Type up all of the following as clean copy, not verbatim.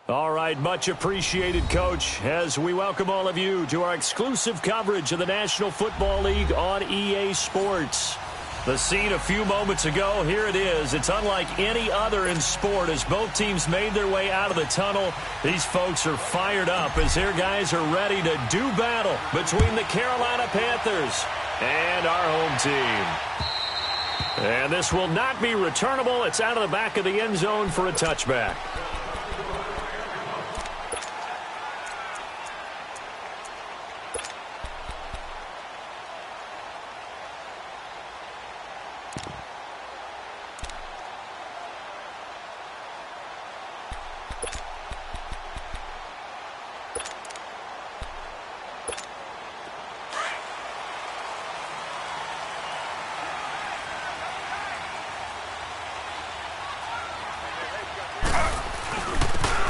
All right, much appreciated, Coach, as we welcome all of you to our exclusive coverage of the National Football League on EA Sports. The scene a few moments ago, here it is. It's unlike any other in sport as both teams made their way out of the tunnel. These folks are fired up as their guys are ready to do battle between the Carolina Panthers and our home team. And this will not be returnable. It's out of the back of the end zone for a touchback.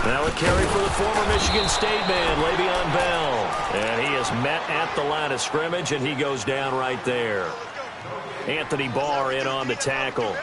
Now a carry for the former Michigan State man, Le'Veon Bell. And he is met at the line of scrimmage, and he goes down right there. Anthony Barr in on the tackle.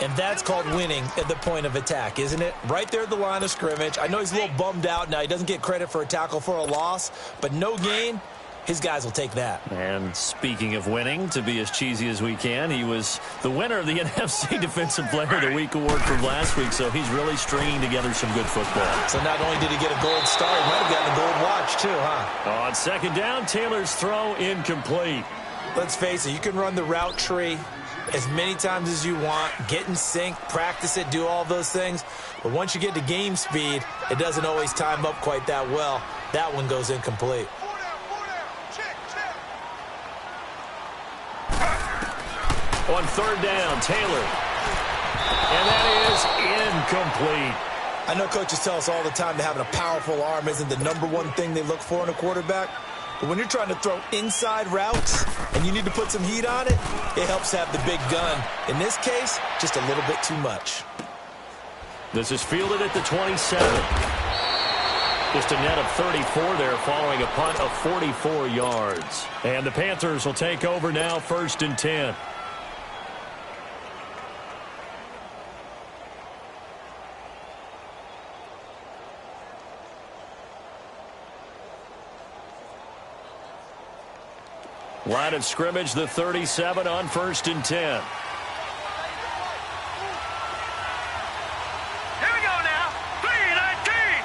And that's called winning at the point of attack, isn't it? Right there at the line of scrimmage. I know he's a little bummed out now. He doesn't get credit for a tackle for a loss, but no gain. His guys will take that. And speaking of winning, to be as cheesy as we can, he was the winner of the NFC Defensive Player of the Week award from last week, so he's really stringing together some good football. So not only did he get a gold star, he might have gotten a gold watch too, huh? On second down, Taylor's throw incomplete. Let's face it, you can run the route tree as many times as you want, get in sync, practice it, do all those things. But once you get to game speed, it doesn't always time up quite that well. That one goes incomplete. On third down, Taylor. And that is incomplete. I know coaches tell us all the time that having a powerful arm isn't the #1 thing they look for in a quarterback. But when you're trying to throw inside routes and you need to put some heat on it, it helps to have the big gun. In this case, just a little bit too much. This is fielded at the 27. Just a net of 34 there following a punt of 44 yards. And the Panthers will take over now, 1st and 10. Line of scrimmage, the 37 on 1st and 10. Here we go now. 3-19.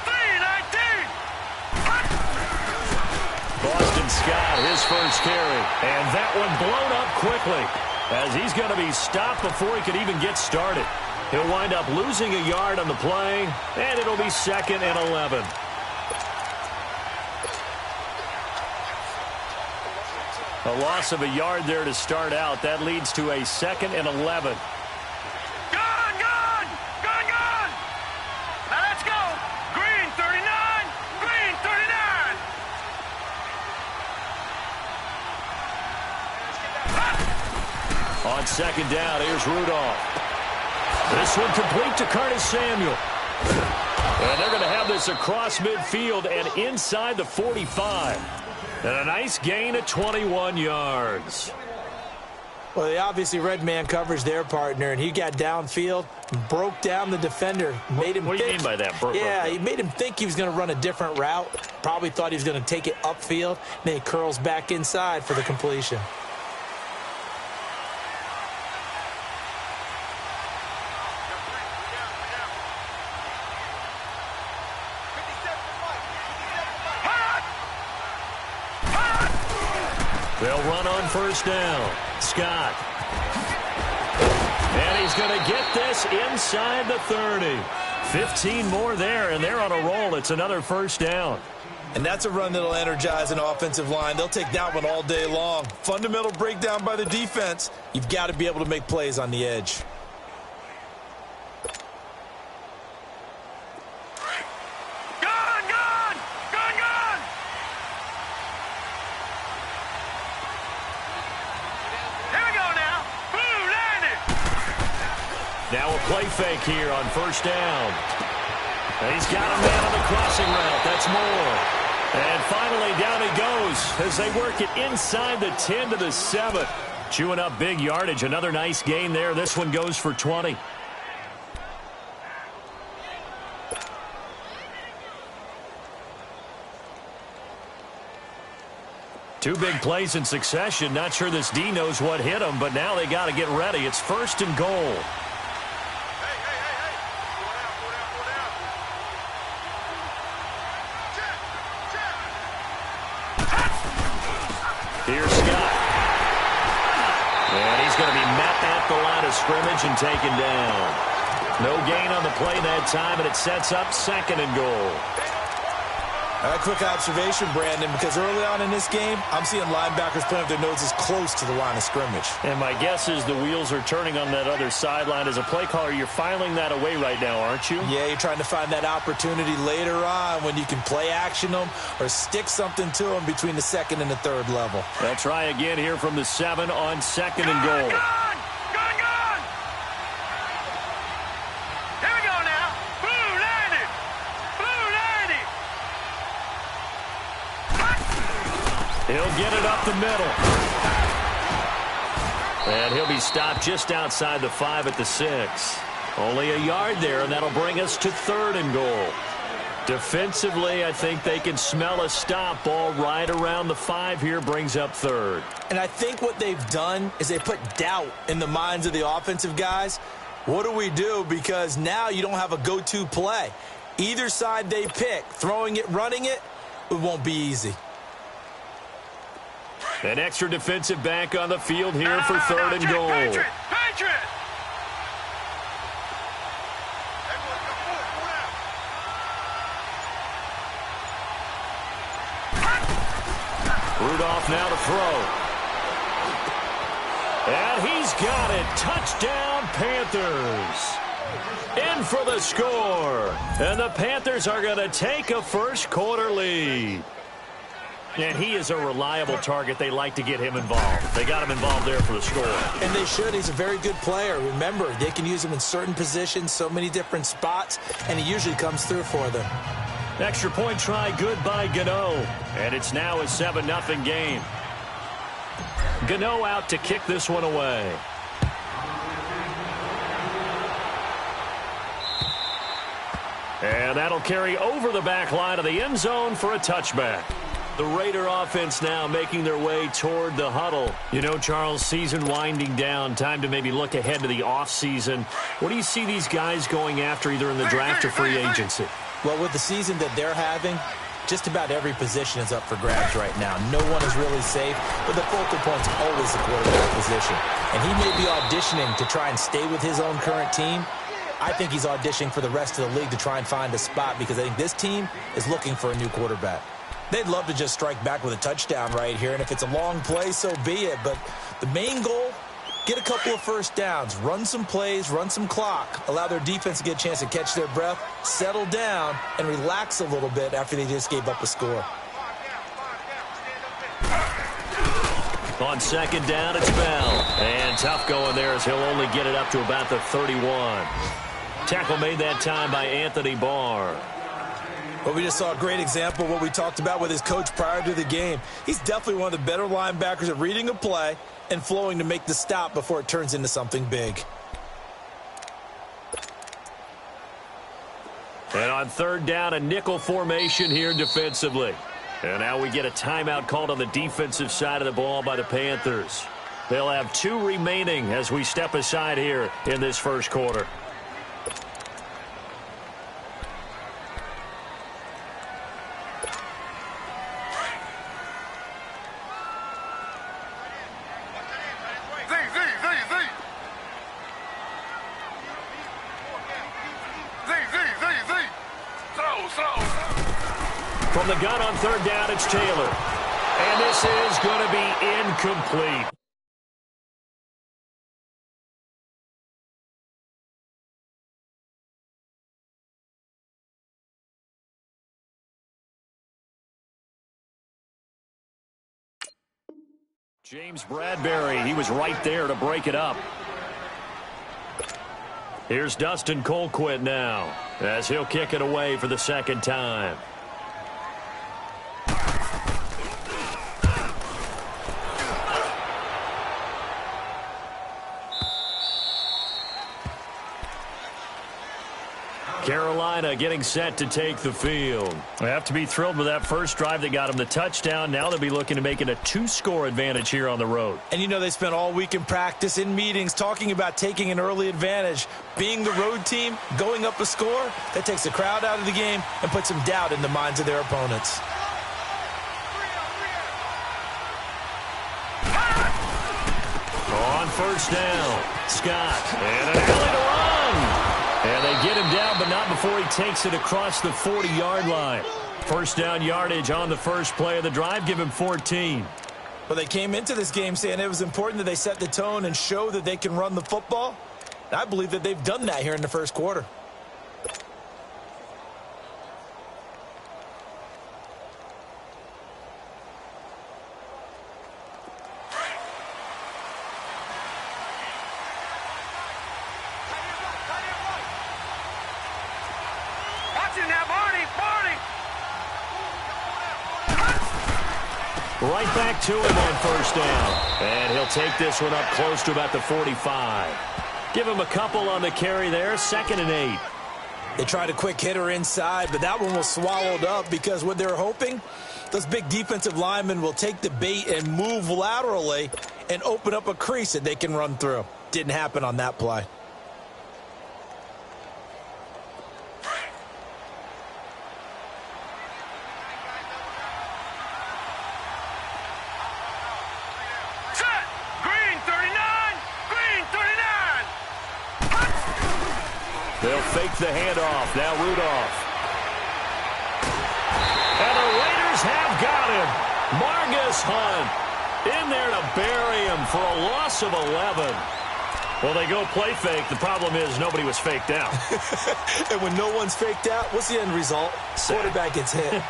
3-19. Boston Scott, his first carry. And that one blown up quickly as he's going to be stopped before he could even get started. He'll wind up losing a yard on the play, and it'll be 2nd and 11. A loss of a yard there to start out. That leads to a 2nd and 11. Gone, gone. Gone, gone. Now let's go. Green 39. Green 39. On 2nd down, here's Rudolph. This one complete to Curtis Samuel. And they're going to have this across midfield and inside the 45. And a nice gain of 21 yards. Well, they obviously read man coverage their partner, and he got downfield, broke down the defender, made him What do you mean by that? He made him think he was going to run a different route. Probably thought he was going to take it upfield. Then he curls back inside for the completion. They'll run on 1st down. Scott. And he's going to get this inside the 30. 15 more there, and they're on a roll. It's another 1st down. And that's a run that'll energize an offensive line. They'll take that one all day long. Fundamental breakdown by the defense. You've got to be able to make plays on the edge. Now a play fake here on 1st down. And he's got a man on the crossing route. That's Moore. And finally down he goes as they work it inside the 10 to the 7. Chewing up big yardage. Another nice gain there. This one goes for 20. Two big plays in succession. Not sure this D knows what hit him, but now they got to get ready. It's 1st and goal. Here's Scott. And he's going to be met at the line of scrimmage and taken down. No gain on the play that time, and it sets up 2nd and goal. A quick observation, Brandon, because early on in this game, I'm seeing linebackers putting up their noses close to the line of scrimmage. And my guess is the wheels are turning on that other sideline. As a play caller, you're filing that away right now, aren't you? Yeah, you're trying to find that opportunity later on when you can play action them or stick something to them between the 2nd and the 3rd level. They'll try again here from the 7 on 2nd and goal. He'll get it up the middle. And he'll be stopped just outside the 5 at the 6. Only a yard there, and that'll bring us to 3rd and goal. Defensively, I think they can smell a stop. Ball right around the 5 here brings up 3rd. And I think what they've done is they put doubt in the minds of the offensive guys. What do we do? Because now you don't have a go-to play. Either side they pick, throwing it, running it, it won't be easy. An extra defensive back on the field here for 3rd and goal. Patriot! Rudolph now to throw. And he's got it. Touchdown, Panthers. In for the score. And the Panthers are going to take a first quarter lead. And he is a reliable target. They like to get him involved. They got him involved there for the score. And they should. He's a very good player. Remember, they can use him in certain positions, so many different spots, and he usually comes through for them. Extra point try good by Gano. And it's now a 7-0 game. Gano out to kick this one away. And that'll carry over the back line of the end zone for a touchback. The Raider offense now making their way toward the huddle. You know, Charles, season winding down, time to maybe look ahead to the offseason. What do you see these guys going after either in the draft or free agency? Well, with the season that they're having, just about every position is up for grabs right now. No one is really safe, but the focal point's always the quarterback position. And he may be auditioning to try and stay with his own current team. I think he's auditioning for the rest of the league to try and find a spot because I think this team is looking for a new quarterback. They'd love to just strike back with a touchdown right here, and if it's a long play, so be it. But the main goal, get a couple of first downs, run some plays, run some clock, allow their defense to get a chance to catch their breath, settle down, and relax a little bit after they just gave up a score. On second down, it's Bell. And tough going there as he'll only get it up to about the 31. Tackle made that time by Anthony Barr. Well, we just saw a great example of what we talked about with his coach prior to the game. He's definitely one of the better linebackers at reading a play and flowing to make the stop before it turns into something big. And on third down, a nickel formation here defensively. And now we get a timeout called on the defensive side of the ball by the Panthers. They'll have 2 remaining as we step aside here in this first quarter. From the gun on third down, it's Taylor. And this is going to be incomplete. James Bradbury, he was right there to break it up. Here's Dustin Colquitt now as he'll kick it away for the second time. Carolina getting set to take the field. They have to be thrilled with that first drive that got them the touchdown. Now they'll be looking to make it a 2-score advantage here on the road. And you know they spent all week in practice, in meetings, talking about taking an early advantage. Being the road team, going up a score, that takes the crowd out of the game and puts some doubt in the minds of their opponents. On first down, Scott, and an alley to run. And they get him down, but not before he takes it across the 40-yard line. First down yardage on the first play of the drive. Give him 14. Well, they came into this game saying it was important that they set the tone and show that they can run the football. And I believe that they've done that here in the first quarter. Right back to him on first down. And he'll take this one up close to about the 45. Give him a couple on the carry there. 2nd and 8. They tried a quick hitter inside, but that one was swallowed up because what they're hoping, those big defensive linemen will take the bait and move laterally and open up a crease that they can run through. Didn't happen on that play. They'll fake the handoff. Now Rudolph. And the Raiders have got him. Margus Hunt in there to bury him for a loss of 11. Well, they go play fake. The problem is nobody was faked out. And when no one's faked out, what's the end result? Quarterback gets hit.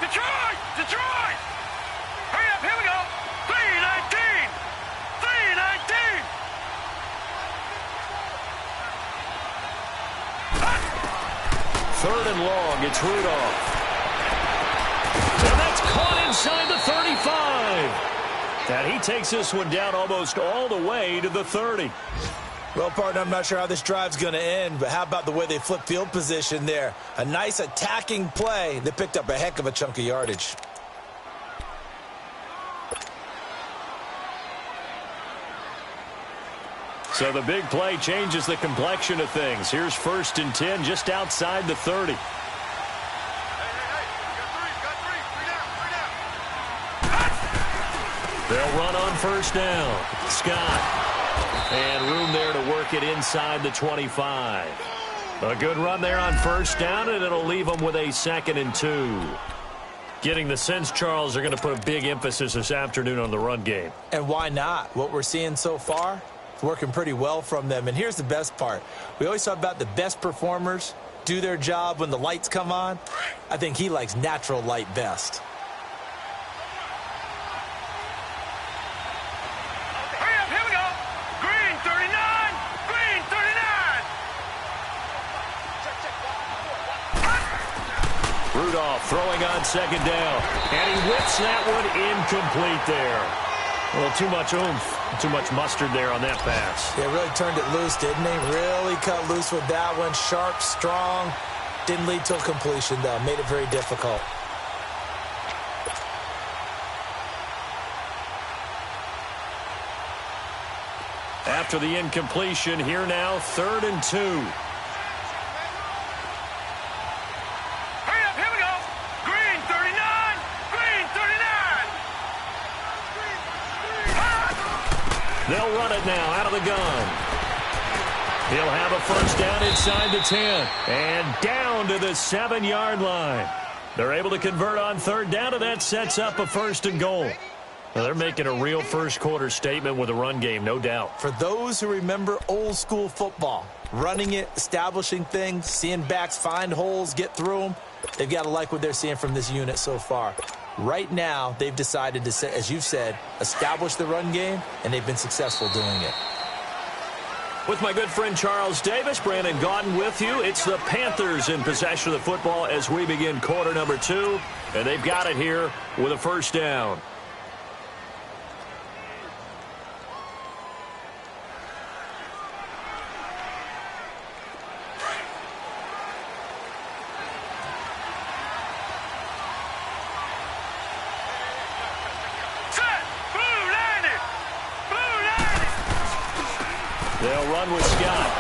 Detroit! Detroit! Hurry up, here we go! 3:19! 3:19! Third and long, it's Rudolph. And that's caught inside the 35. And he takes this one down almost all the way to the 30. Well, partner, I'm not sure how this drive's going to end, but how about the way they flip field position there? A nice attacking play. They picked up a heck of a chunk of yardage. So the big play changes the complexion of things. Here's 1st and 10 just outside the 30. They'll run on 1st down. Scott. And room there to work it inside the 25. A good run there on 1st down, and it'll leave them with a 2nd and 2. Getting the sense, Charles, they're going to put a big emphasis this afternoon on the run game. And why not? What we're seeing so far, it's working pretty well from them. And here's the best part. We always talk about the best performers do their job when the lights come on. I think he likes natural light best. Rudolph throwing on 2nd down. And he whips that one incomplete there. A little too much oomph, too much mustard there on that pass. Yeah, really turned it loose, didn't he? Really cut loose with that one. Sharp, strong. Didn't lead to a completion, though. Made it very difficult. After the incompletion, here now, 3rd and 2. They'll run it now out of the gun. He'll have a 1st down inside the 10. And down to the 7-yard line. They're able to convert on 3rd down, and that sets up a 1st and goal. Now they're making a real first-quarter statement with a run game, no doubt. For those who remember old-school football, running it, establishing things, seeing backs find holes, get through them, they've got to like what they're seeing from this unit so far. Right now, they've decided to, as you've said, establish the run game, and they've been successful doing it. With my good friend Charles Davis, Brandon Gaudin with you. It's the Panthers in possession of the football as we begin quarter number 2, and they've got it here with a 1st down. They'll run with Scott.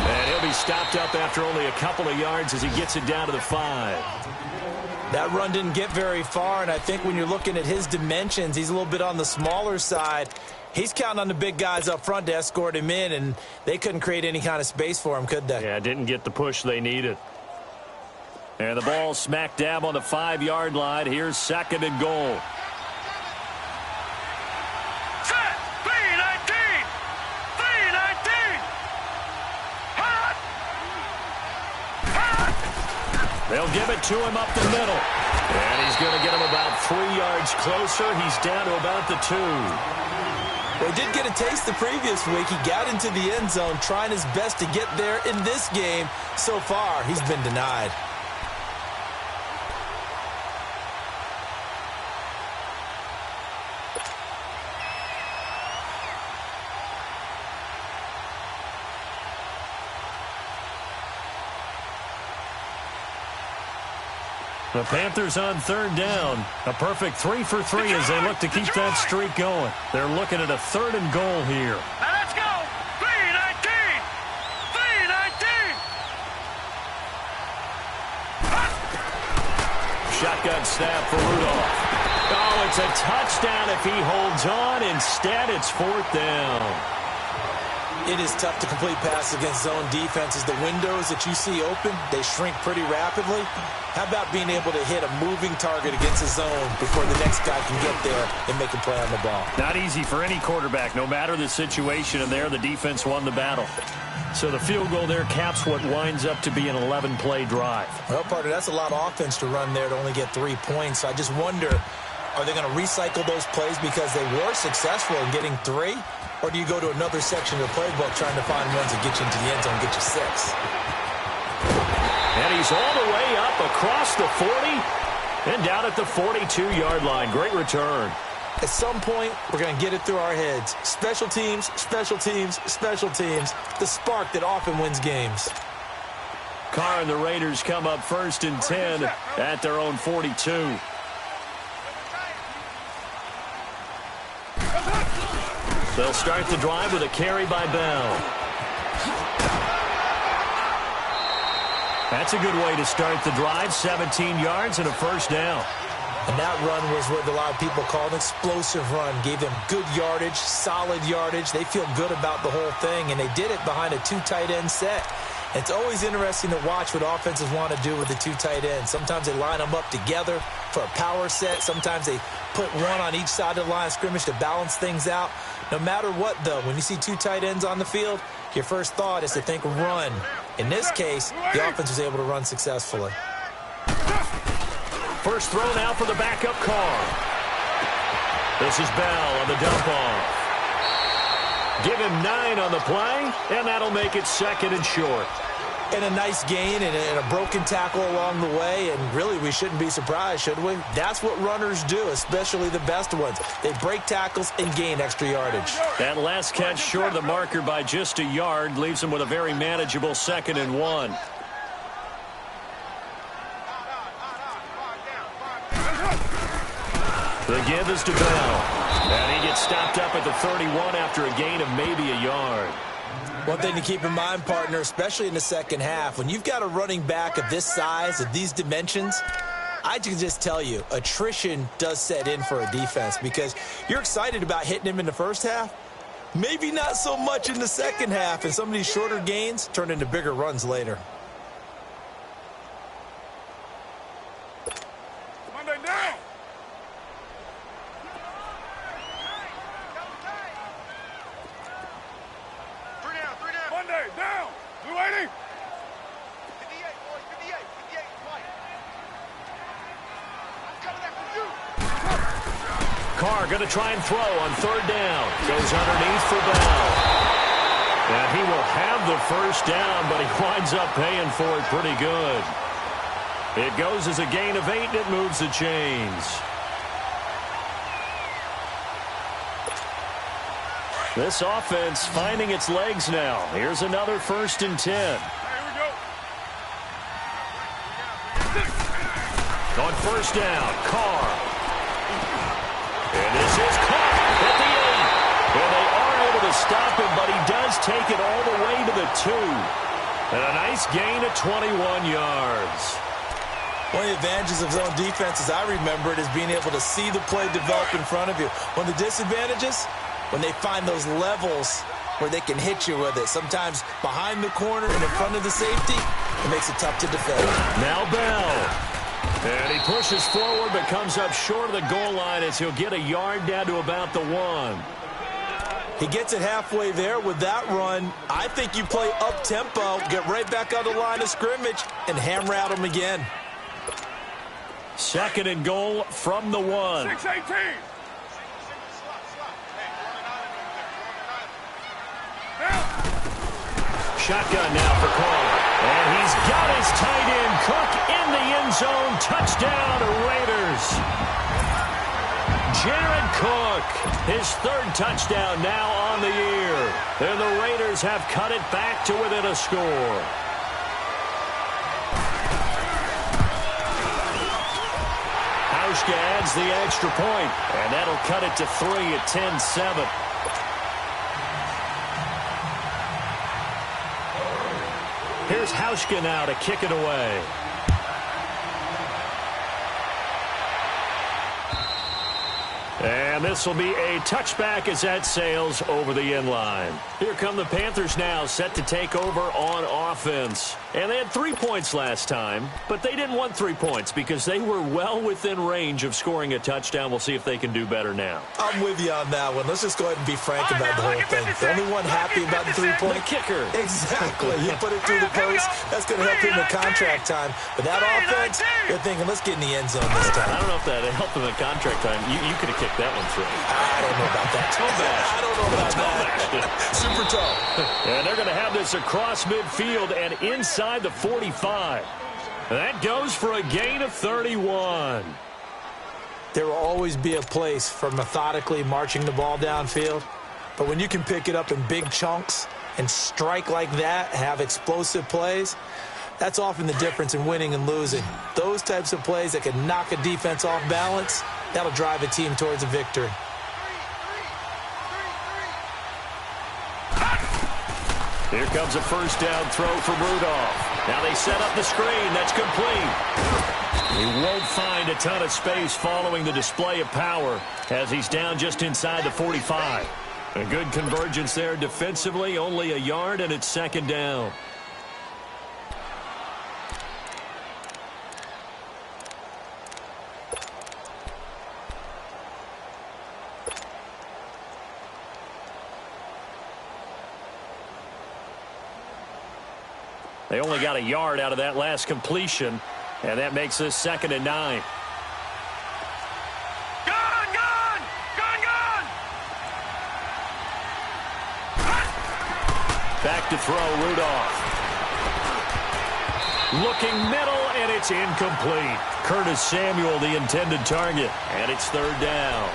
And he'll be stopped up after only a couple of yards as he gets it down to the 5. That run didn't get very far, and I think when you're looking at his dimensions, he's a little bit on the smaller side. He's counting on the big guys up front to escort him in, and they couldn't create any kind of space for him, could they? Yeah, didn't get the push they needed. And the ball smack dab on the 5-yard line. Here's 2nd and goal. They'll give it to him up the middle. And he's going to get him about 3 yards closer. He's down to about the 2. Well, he did get a taste the previous week. He got into the end zone trying his best to get there in this game. So far, he's been denied. The Panthers on 3rd down. A perfect 3 for 3 as they look to keep that streak going. They're looking at a 3rd and goal here. Now let's go. 3:19. 3:19. Shotgun snap for Rudolph. Oh, it's a touchdown if he holds on. Instead, it's 4th down. It is tough to complete passes against zone defenses. The windows that you see open, they shrink pretty rapidly. How about being able to hit a moving target against a zone before the next guy can get there and make a play on the ball? Not easy for any quarterback, no matter the situation, and there the defense won the battle. So the field goal there caps what winds up to be an 11-play drive. Well, partner, that's a lot of offense to run there to only get 3 points. So I just wonder, are they going to recycle those plays because they were successful in getting 3? Or do you go to another section of the playbook trying to find ones that get you into the end zone and get you 6? And he's all the way up across the 40 and down at the 42-yard line. Great return. At some point, we're going to get it through our heads. Special teams, special teams, special teams. The spark that often wins games. Carr and the Raiders come up 1st and 10 at their own 42. They'll start the drive with a carry by Bell. That's a good way to start the drive. 17 yards and a first down. And that run was what a lot of people call an explosive run. Gave them good yardage, solid yardage. They feel good about the whole thing, and they did it behind a 2 tight end set. It's always interesting to watch what offenses want to do with the 2 tight ends. Sometimes they line them up together for a power set. Sometimes they put one on each side of the line of scrimmage to balance things out. No matter what, though, when you see 2 tight ends on the field, your first thought is to think run. In this case, the offense was able to run successfully. First throw now for the backup Carr. This is Bell on the dump off. Give him 9 on the play, and that'll make it 2nd and short. And a nice gain and a broken tackle along the way, and really we shouldn't be surprised, should we? That's what runners do, especially the best ones. They break tackles and gain extra yardage. That last catch short of the marker by just a yard leaves them with a very manageable 2nd and 1. The give is to Bell. And he gets stopped up at the 31 after a gain of maybe a yard. One thing to keep in mind, partner, especially in the second half, when you've got a running back of this size, of these dimensions, I can just tell you, attrition does set in for a defense because you're excited about hitting him in the first half. Maybe not so much in the second half, and some of these shorter gains turn into bigger runs later. Monday down. Monday down. 280. 58, boys. 58. 58 twice. I'm coming after you. Carr going to try and throw on 3rd down. Goes underneath for Bell. And he will have the first down, but he winds up paying for it pretty good. It goes as a gain of 8, and it moves the chains. This offense finding its legs now. Here's another 1st and 10. Here we go. On 1st down, Carr. And this is caught at the 8. And they are able to stop him, but he does take it all the way to the 2. And a nice gain of 21 yards. One of the advantages of zone defense, as I remember it, is being able to see the play develop in front of you. One of the disadvantages, when they find those levels where they can hit you with it. Sometimes behind the corner and in front of the safety, it makes it tough to defend. Now Bell. And he pushes forward but comes up short of the goal line as he'll get a yard down to about the 1. He gets it halfway there with that run. I think you play up-tempo, get right back on the line of scrimmage, and hammer at him again. 2nd and goal from the 1. 6-18. Shotgun now for Carr. And he's got his tight end, Cook, in the end zone. Touchdown, Raiders. Jared Cook, his 3rd touchdown now on the year. And the Raiders have cut it back to within a score. Hauschka adds the extra point, and that'll cut it to 3 at 10-7. Here's Hauschka now to kick it away. And this will be a touchback as that sails over the end line. Here come the Panthers now, set to take over on offense. And they had 3 points last time, but they didn't want 3 points because they were well within range of scoring a touchdown. We'll see if they can do better now. I'm with you on that one. Let's just go ahead and be frank about the whole thing. The only one happy about the 3-point kicker. Exactly. You put it through the post. That's going to help him in contract time. But that offense, you're thinking, let's get in the end zone this time. I don't know if that helped him in contract time. You could have kicked that one through. I don't know about that. I don't know about that. Super tall. And they're going to have this across midfield and inside the 45. That goes for a gain of 31. There will always be a place for methodically marching the ball downfield. But when you can pick it up in big chunks and strike like that, have explosive plays, that's often the difference in winning and losing. Those types of plays that can knock a defense off balance, that'll drive a team towards a victory. Here comes a first down throw from Rudolph. Now they set up the screen. That's complete. He won't find a ton of space following the display of power as he's down just inside the 45. A good convergence there defensively, only a yard, and it's second down. They only got a yard out of that last completion, and that makes this 2nd and 9. Back to throw, Rudolph. Looking middle, and it's incomplete. Curtis Samuel, the intended target, and it's 3rd down.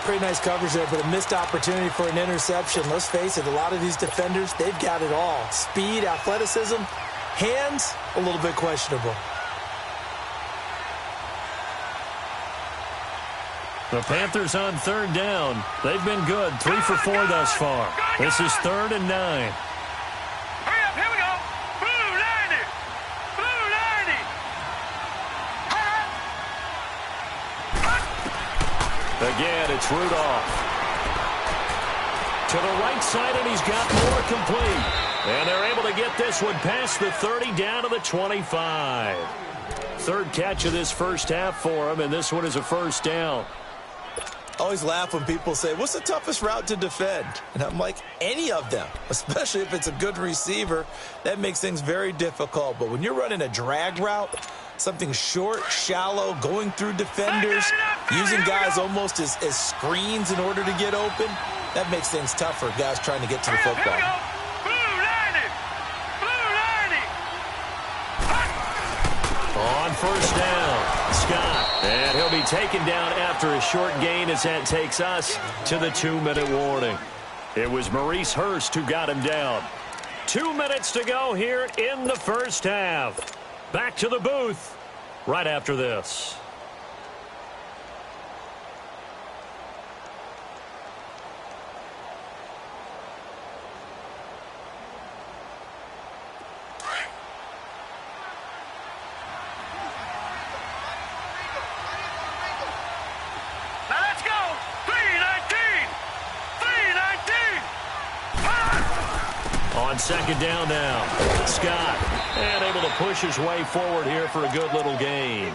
Pretty nice coverage there, but a missed opportunity for an interception. Let's face it, a lot of these defenders, they've got it all. Speed, athleticism, hands, a little bit questionable. The Panthers on 3rd down. They've been good, 3 for 4 thus far. This is 3rd and 9. Hurry up, here we go. Blue 90. Blue 90. Again, it's Rudolph. To the right side, and he's got more complete. And they're able to get this one past the 30 down to the 25. 3rd catch of this first half for him, and this one is a first down. I always laugh when people say, what's the toughest route to defend? And I'm like, any of them, especially if it's a good receiver. That makes things very difficult. But when you're running a drag route, something short, shallow, going through defenders, using guys almost as screens in order to get open, that makes things tough for guys trying to get to the football. On first down, Scott. And he'll be taken down after a short gain as that takes us to the 2-minute warning. It was Maurice Hurst who got him down. 2 minutes to go here in the first half. Back to the booth right after this. On 2nd down now, Scott, and able to push his way forward here for a good little gain.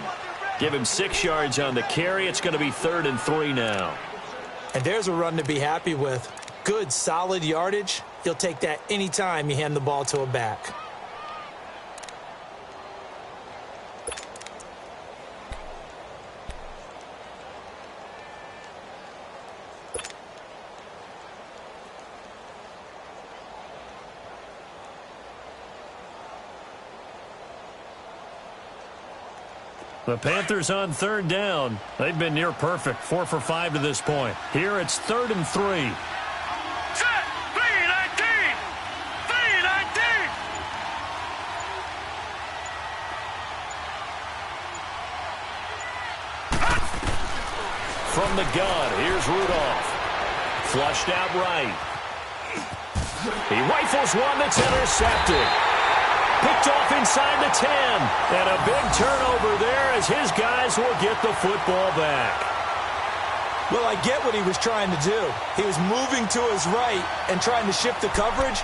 Give him 6 yards on the carry. It's going to be 3rd and 3 now. And there's a run to be happy with. Good, solid yardage. You'll take that anytime you hand the ball to a back. The Panthers on 3rd down. They've been near perfect, 4 for 5 to this point. Here it's 3rd and 3. Set, 3-19. 3-19. From the gun, here's Rudolph. Flushed out right. He rifles one that's intercepted. Picked off inside the 10. And a big turnover there as his guys will get the football back. Well, I get what he was trying to do. He was moving to his right and trying to shift the coverage,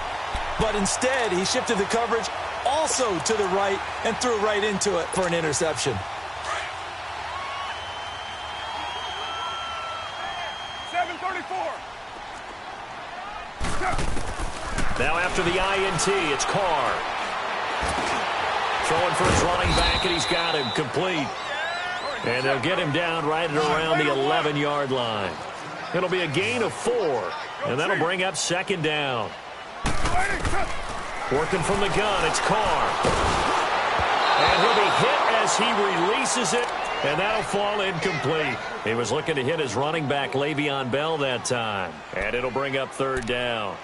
but instead he shifted the coverage also to the right and threw right into it for an interception. Now after the INT, it's Carr. Throwing for his running back, and he's got him complete. And they'll get him down right at around the 11-yard line. It'll be a gain of 4, and that'll bring up second down. Working from the gun, it's Carr. And he'll be hit as he releases it, and that'll fall incomplete. He was looking to hit his running back, Le'Veon Bell, that time. And it'll bring up third down.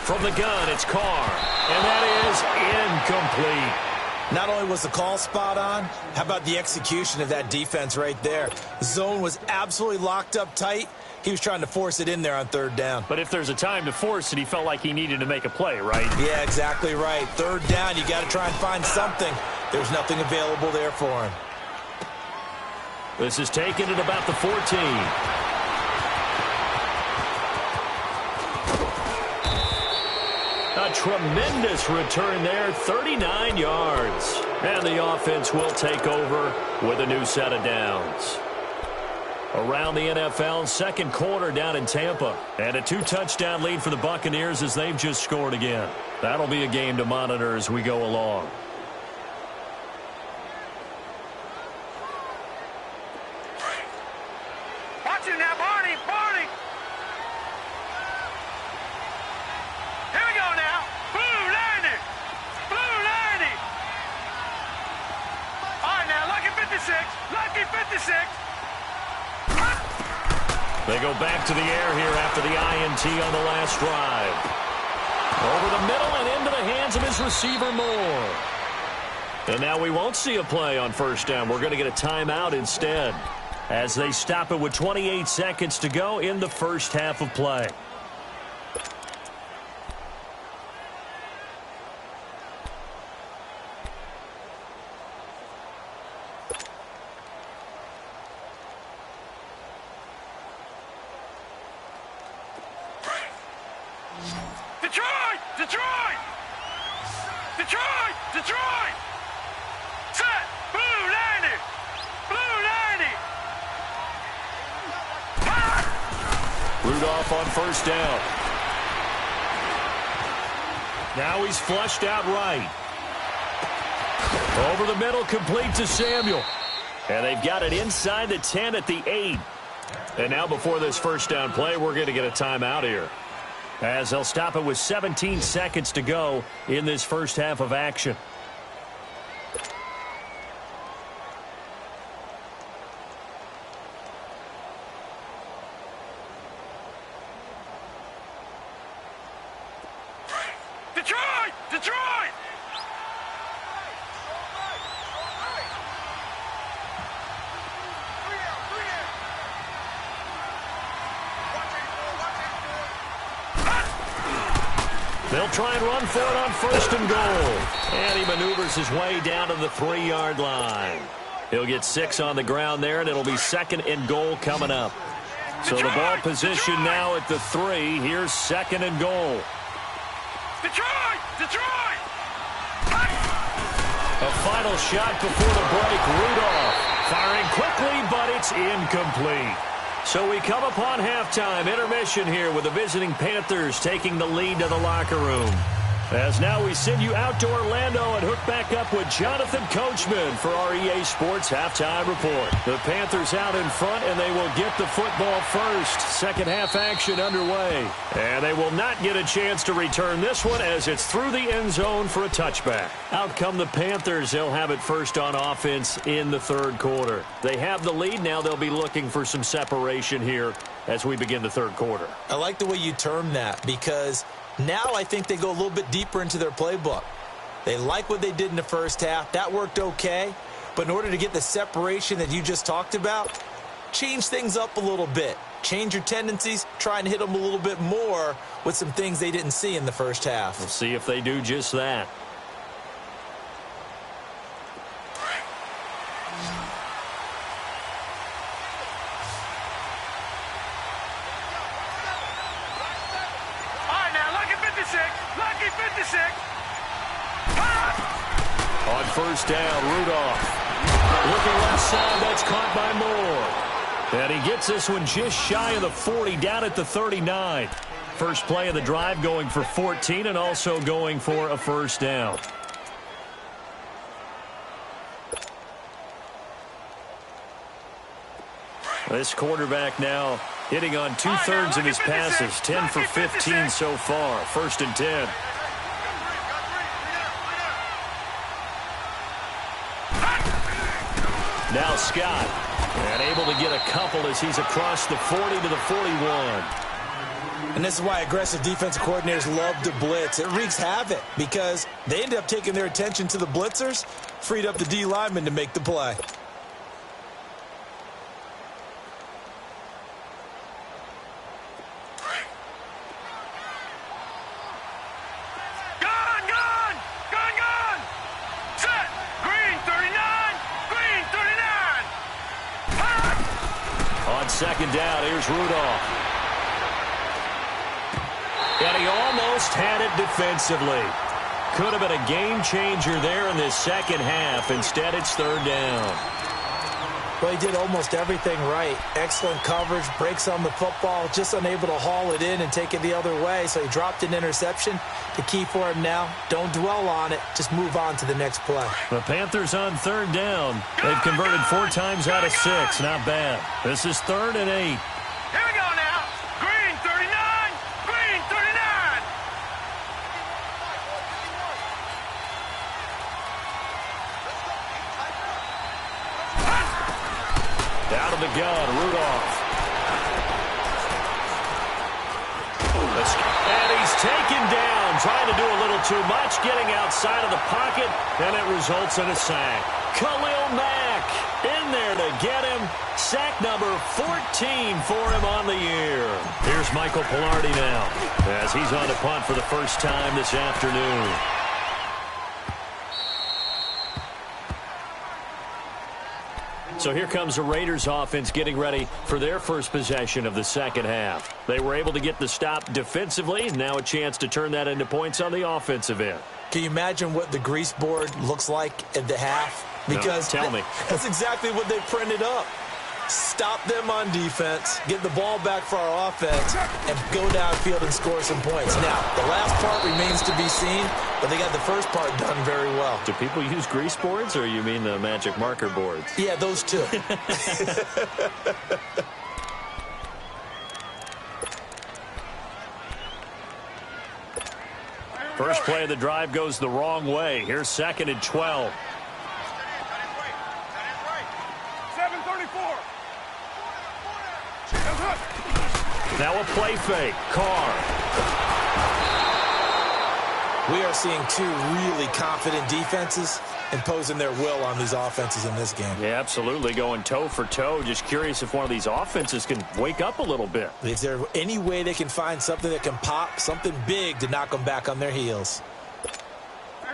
From the gun, it's Carr, and that is incomplete. Not only was the call spot on, how about the execution of that defense right there? The zone was absolutely locked up tight. He was trying to force it in there on third down. But if there's a time to force it, he felt like he needed to make a play, right? Yeah, exactly right. Third down, you got to try and find something. There's nothing available there for him. This is taken at about the 14. A tremendous return there, 39 yards. And the offense will take over with a new set of downs. Around the NFL, second quarter down in Tampa. And a 2-touchdown lead for the Buccaneers as they've just scored again. That'll be a game to monitor as we go along. Watch it now, Barney. Here we go now. Blue 90. All right, now, lucky 56. They go back to the air here after the INT on the last drive. Over the middle and into the hands of his receiver, Moore. And now we won't see a play on first down. We're going to get a timeout instead as they stop it with 28 seconds to go in the first half of play. Detroit! Set! Blue 90! Rudolph on first down. Now he's flushed out right. Over the middle, complete to Samuel. And they've got it inside the 10 at the 8. And now before this first down play, we're going to get a timeout here, as they'll stop it with 17 seconds to go in this first half of action. Detroit! They'll try and run for it on first and goal. And he maneuvers his way down to the 3-yard line. He'll get 6 on the ground there, and it'll be second and goal coming up. So the ball position now at the 3. Here's second and goal. Detroit! A final shot before the break. Rudolph firing quickly, but it's incomplete. So we come upon halftime intermission here with the visiting Panthers taking the lead to the locker room. As now we send you out to Orlando and hook back up with Jonathan Coachman for our EA Sports Halftime Report. The Panthers out in front, and they will get the football first. Second half action underway. And they will not get a chance to return this one as it's through the end zone for a touchback. Out come the Panthers. They'll have it first on offense in the third quarter. They have the lead. Now they'll be looking for some separation here as we begin the third quarter. I like the way you term that, because now I think they go a little bit deeper into their playbook. They like what they did in the first half. That worked okay. But in order to get the separation that you just talked about, change things up a little bit. Change your tendencies, try and hit them a little bit more with some things they didn't see in the first half. We'll see if they do just that. Lucky 56. On first down, Rudolph. Looking left side, that's caught by Moore. And he gets this one just shy of the 40, down at the 39. First play of the drive going for 14 and also going for a first down. This quarterback now hitting on 2/3 of his passes, 10 for 15 so far. First and 10. Now Scott, and able to get a couple as he's across the 40 to the 41. And this is why aggressive defensive coordinators love to blitz. It wreaks havoc because they end up taking their attention to the blitzers, freed up the D lineman to make the play. Second down, here's Rudolph. And he almost had it defensively. Could have been a game changer there in this second half. Instead, it's third down. Well, he did almost everything right. Excellent coverage, breaks on the football, just unable to haul it in and take it the other way. So he dropped an interception. The key for him now, don't dwell on it. Just move on to the next play. The Panthers on third down. They've converted 4 times out of 6. Not bad. This is 3rd and 8. Here we go now. Green 39. Green 39. Out of the gun, Rudolph. And he's taken down, trying to do a little too much, getting outside of the pocket, and it results in a sack. Khalil Mack in there to get him. Sack number 14 for him on the year. Here's Michael Pilardi now, as he's on the punt for the first time this afternoon. So here comes the Raiders offense getting ready for their first possession of the second half. They were able to get the stop defensively, and now a chance to turn that into points on the offensive end. Can you imagine what the grease board looks like at the half? Because no, tell me. That's exactly what they printed up. Stop them on defense, get the ball back for our offense, and go downfield and score some points. Now, the last part remains to be seen, but they got the first part done very well. Do people use grease boards, or you mean the magic marker boards? Yeah, those two. First play of the drive goes the wrong way. Here's 2nd and 12. 734. Now a play fake. Carr. We are seeing 2 really confident defenses imposing their will on these offenses in this game. Yeah, absolutely. Going toe for toe. Just curious if one of these offenses can wake up a little bit. Is there any way they can find something that can pop, something big to knock them back on their heels?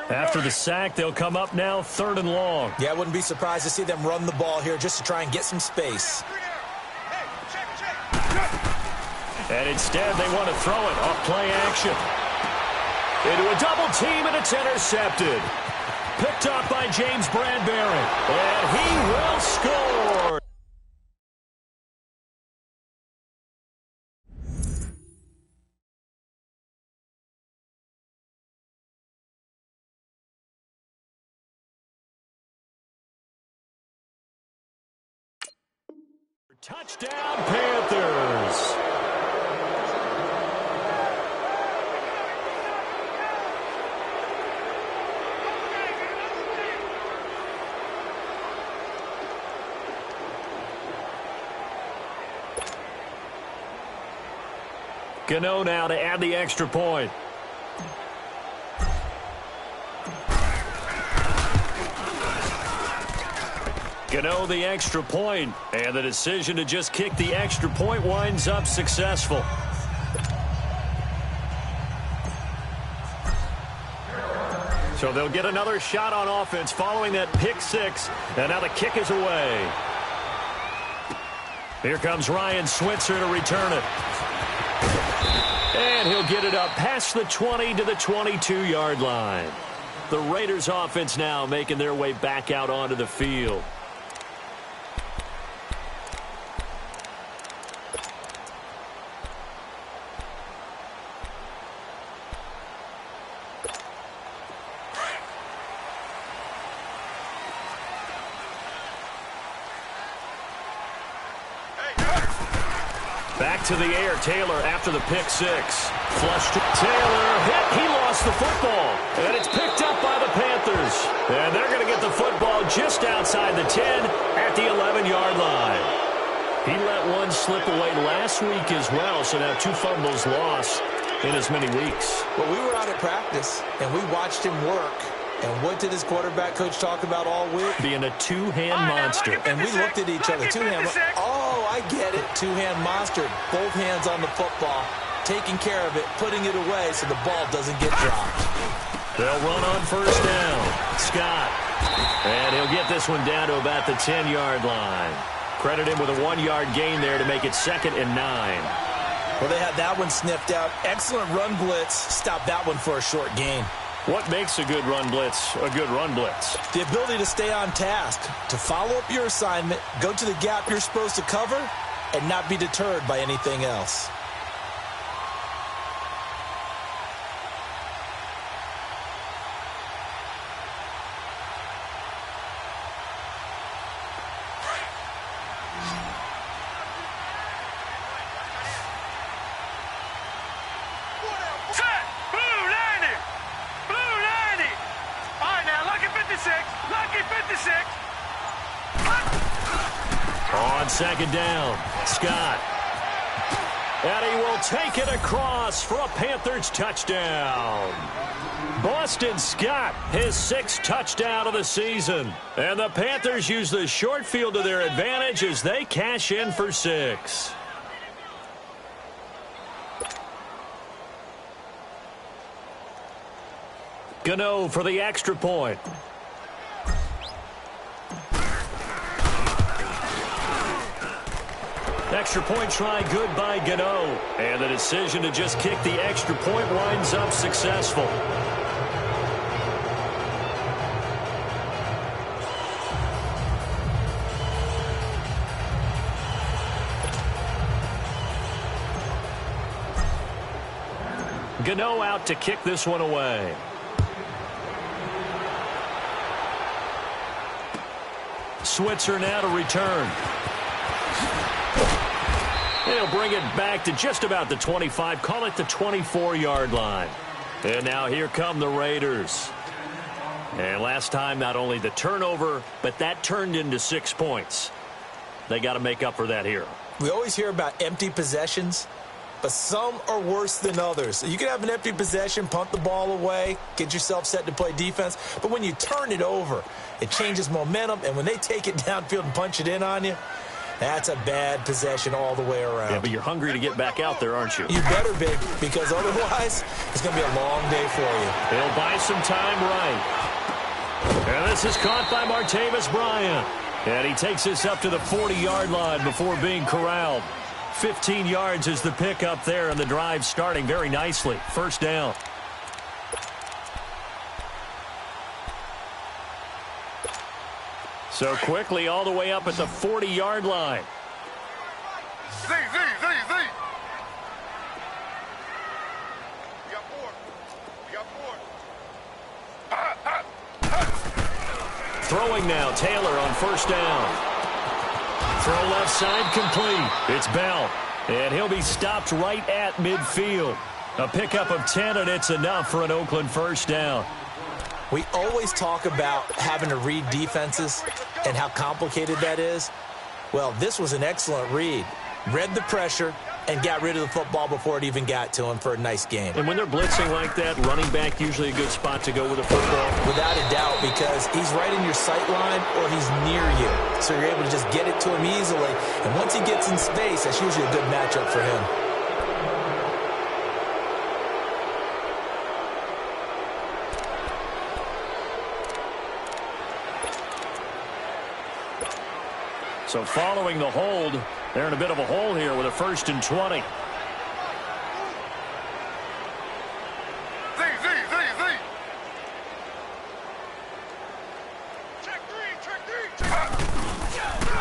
After the sack, they'll come up now 3rd and long. Yeah, I wouldn't be surprised to see them run the ball here just to try and get some space. And instead, they want to throw it off play action. Into a double team, and it's intercepted. Picked up by James Bradbury. And he will score. Touchdown, Panthers. Gano now to add the extra point. Gano the extra point, and the decision to just kick the extra point winds up successful. So they'll get another shot on offense following that pick six, and now the kick is away. Here comes Ryan Switzer to return it. And he'll get it up past the 20 to the 22-yard line. The Raiders offense now making their way back out onto the field. Back to the air, Taylor after the pick six. Flush to Taylor, hit, he lost the football. And it's picked up by the Panthers. And they're going to get the football just outside the 10 at the 11-yard line. He let one slip away last week as well, so now 2 fumbles lost in as many weeks. Well, we were out at practice, and we watched him work. And what did his quarterback coach talk about all week? Being a two-hand monster. And we looked at each other. Two-hand. Oh, I get it. Two-hand monster. Both hands on the football. Taking care of it. Putting it away so the ball doesn't get dropped. They'll run on first down. Scott. And he'll get this one down to about the 10-yard line. Credit him with a 1-yard gain there to make it 2nd and 9. Well, they had that one sniffed out. Excellent run blitz. Stop that one for a short gain. What makes a good run blitz a good run blitz? The ability to stay on task, to follow up your assignment, go to the gap you're supposed to cover, and not be deterred by anything else. On 2nd down, Scott. And he will take it across for a Panthers touchdown. Boston Scott, his 6th touchdown of the season. And the Panthers use the short field to their advantage as they cash in for 6. Gano for the extra point. Extra point try good by Gano. And the decision to just kick the extra point winds up successful. Gano out to kick this one away. Switzer now to return. He'll bring it back to just about the 25, call it the 24-yard line. And now here come the Raiders. And last time, not only the turnover, but that turned into 6 points. They got to make up for that here. We always hear about empty possessions, but some are worse than others. You can have an empty possession, punt the ball away, get yourself set to play defense, but when you turn it over, it changes momentum, and when they take it downfield and punch it in on you, that's a bad possession all the way around. Yeah, but you're hungry to get back out there, aren't you? You better be, because otherwise, it's going to be a long day for you. They'll buy some time right. And this is caught by Martavis Bryant. And he takes this up to the 40-yard line before being corralled. 15 yards is the pickup there, and the drive starting very nicely. First down. So quickly all the way up at the 40-yard line. Z. You got 4. Throwing now, Taylor on first down. Throw left side complete. It's Bell, and he'll be stopped right at midfield. A pickup of 10, and it's enough for an Oakland first down. We always talk about having to read defenses and how complicated that is. Well, this was an excellent read. Read the pressure, and got rid of the football before it even got to him for a nice game. And when they're blitzing like that, running back usually a good spot to go with the football? Without a doubt, because he's right in your sight line or he's near you. So you're able to just get it to him easily. And once he gets in space, that's usually a good matchup for him. So following the hold, they're in a bit of a hole here with a 1st and 20.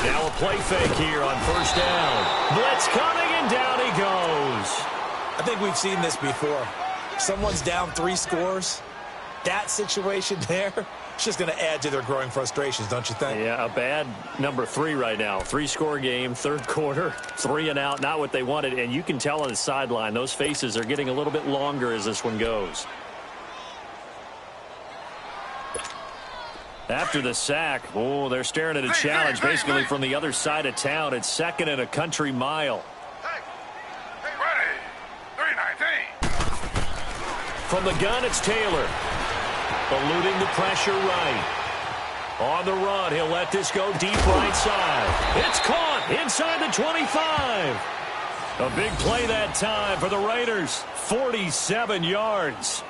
Now a play fake here on 1st down. Blitz coming, and down he goes. I think we've seen this before. Someone's down 3 scores. That situation there, it's just going to add to their growing frustrations, don't you think? Yeah, a bad number 3 right now. 3-score game, 3rd quarter, 3 and out, not what they wanted. And you can tell on the sideline, those faces are getting a little bit longer as this one goes. After the sack, oh, they're staring at a challenge basically from the other side of town. It's 2nd and a country mile. From the gun, it's Taylor. Eluding the pressure right. On the run, he'll let this go deep right side. It's caught inside the 25. A big play that time for the Raiders. 47 yards.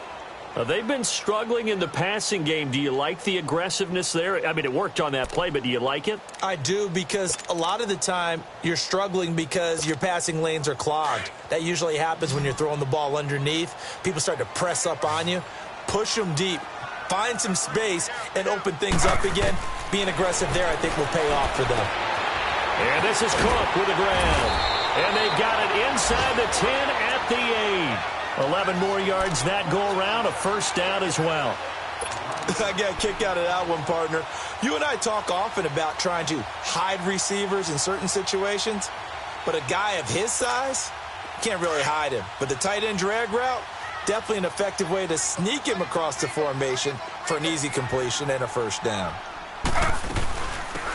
They've been struggling in the passing game. Do you like the aggressiveness there? I mean, it worked on that play, but do you like it? I do, because a lot of the time you're struggling because your passing lanes are clogged. That usually happens when you're throwing the ball underneath. People start to press up on you. Push them deep. Find some space and open things up again. Being aggressive there, I think, will pay off for them. And this is Cook with the grab. And they got it inside the 10 at the 8. 11 more yards that go around, a 1st down as well. I got a kick out of that one, partner. You and I talk often about trying to hide receivers in certain situations, but a guy of his size, can't really hide him. But the tight end drag route, definitely an effective way to sneak him across the formation for an easy completion and a 1st down.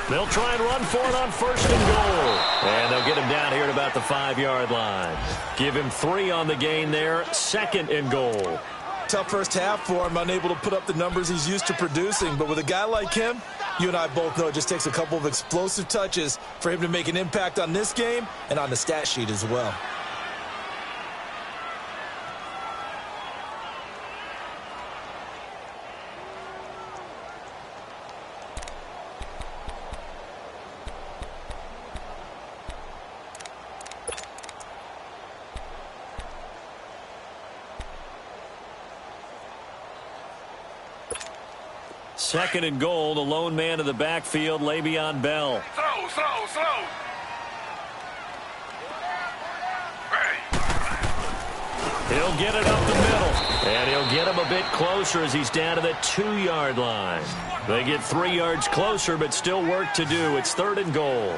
They'll try and run for it on 1st and goal. And they'll get him down here at about the 5-yard line. Give him 3 on the gain there. 2nd and goal. Tough first half for him, unable to put up the numbers he's used to producing. But with a guy like him, you and I both know it just takes a couple of explosive touches for him to make an impact on this game and on the stat sheet as well. Second and goal, the lone man in the backfield, Le'Veon Bell. Slow. He'll get it up the middle. And he'll get him a bit closer as he's down to the 2-yard line. They get 3 yards closer, but still work to do. It's 3rd and goal.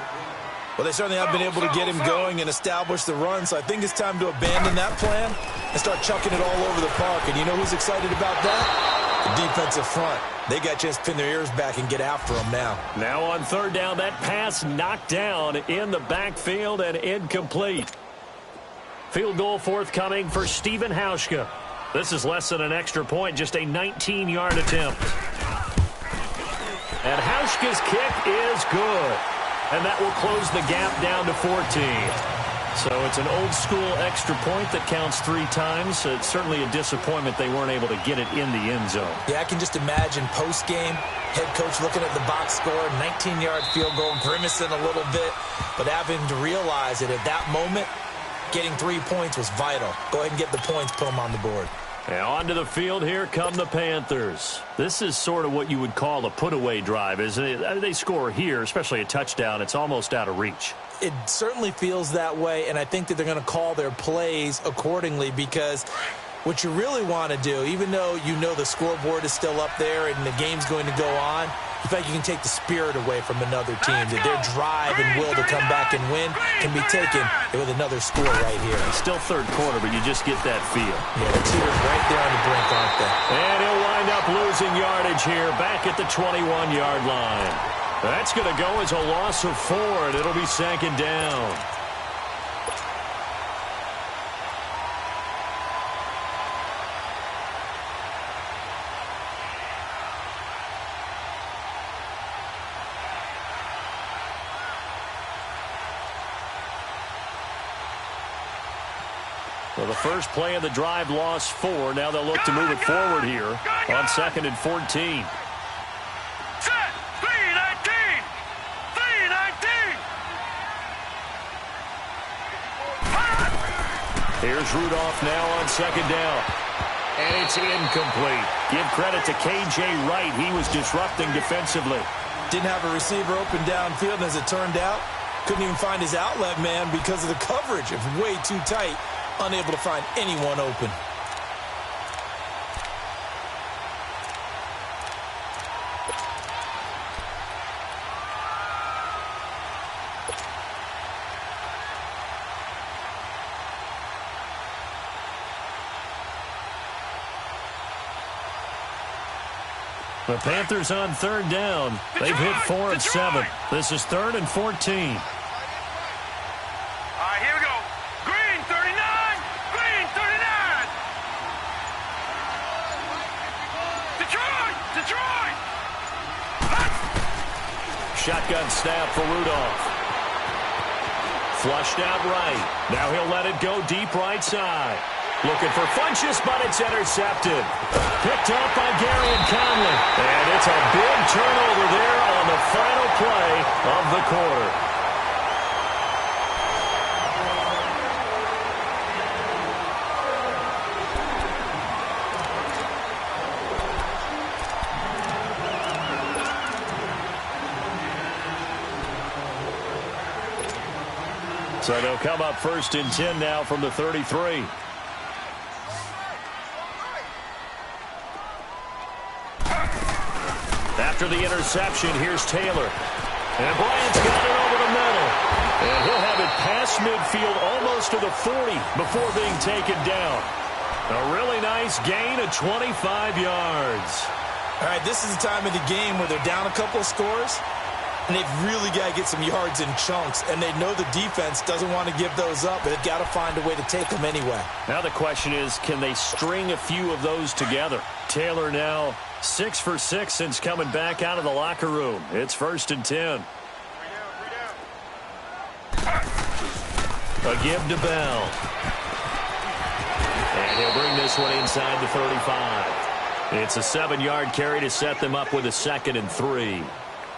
Well, they certainly have been able to get him going and establish the run, so I think it's time to abandon that plan and start chucking it all over the park. And you know who's excited about that? The defensive front. They got just pin their ears back and get after him now. Now on 3rd down, that pass knocked down in the backfield and incomplete. Field goal forthcoming for Stephen Hauschka. This is less than an extra point, just a 19-yard attempt. And Hauschka's kick is good. And that will close the gap down to 14. So it's an old-school extra point that counts 3 times. So it's certainly a disappointment they weren't able to get it in the end zone. Yeah, I can just imagine post-game, head coach looking at the box score, 19-yard field goal, grimacing a little bit, but having to realize that at that moment, getting 3 points was vital. Go ahead and get the points, put them on the board. Now onto the field, here come the Panthers. This is sort of what you would call a put-away drive, isn't it? They score here, especially a touchdown. It's almost out of reach. It certainly feels that way, and I think that they're going to call their plays accordingly, because what you really want to do, even though you know the scoreboard is still up there and the game's going to go on, you feel like you can take the spirit away from another team, that their drive and will to come back and win can be taken with another score right here. It's still 3rd quarter, but you just get that feel. Yeah, the Cheaters right there on the brink, aren't they? And he'll wind up losing yardage here back at the 21-yard line. That's going to go as a loss of 4, and it'll be 2nd down. Well, the first play of the drive lost 4. Now they'll look to move it forward here on 2nd and 14. Set. 3-19. 3-19. Here's Rudolph now on 2nd down. And it's incomplete. Give credit to K.J. Wright. He was disrupting defensively. Didn't have a receiver open downfield, and as it turned out, couldn't even find his outlet man because of the coverage. It was way too tight, unable to find anyone open. The Panthers on 3rd down. They've hit 4 of 7. This is 3rd and 14. All right, here we go. Green, 39. Green, 39. Detroit. Detroit. Shotgun snap for Rudolph. Flushed out right. Now he'll let it go deep right side. Looking for Funchess, but it's intercepted. Picked up by Gary and Conley. And it's a big turnover there on the final play of the quarter. So they'll come up 1st and 10 now from the 33. After the interception, here's Taylor. And Bryant's got it over the middle. And he'll have it past midfield almost to the 40 before being taken down. A really nice gain of 25 yards. All right, this is the time of the game where they're down a couple of scores, and they've really got to get some yards in chunks, and they know the defense doesn't want to give those up, but they've got to find a way to take them anyway. Now the question is, can they string a few of those together? Taylor now 6 for 6 since coming back out of the locker room. It's 1st and 10. A give to Bell. And he'll bring this one inside the 35. It's a 7-yard carry to set them up with a 2nd and 3.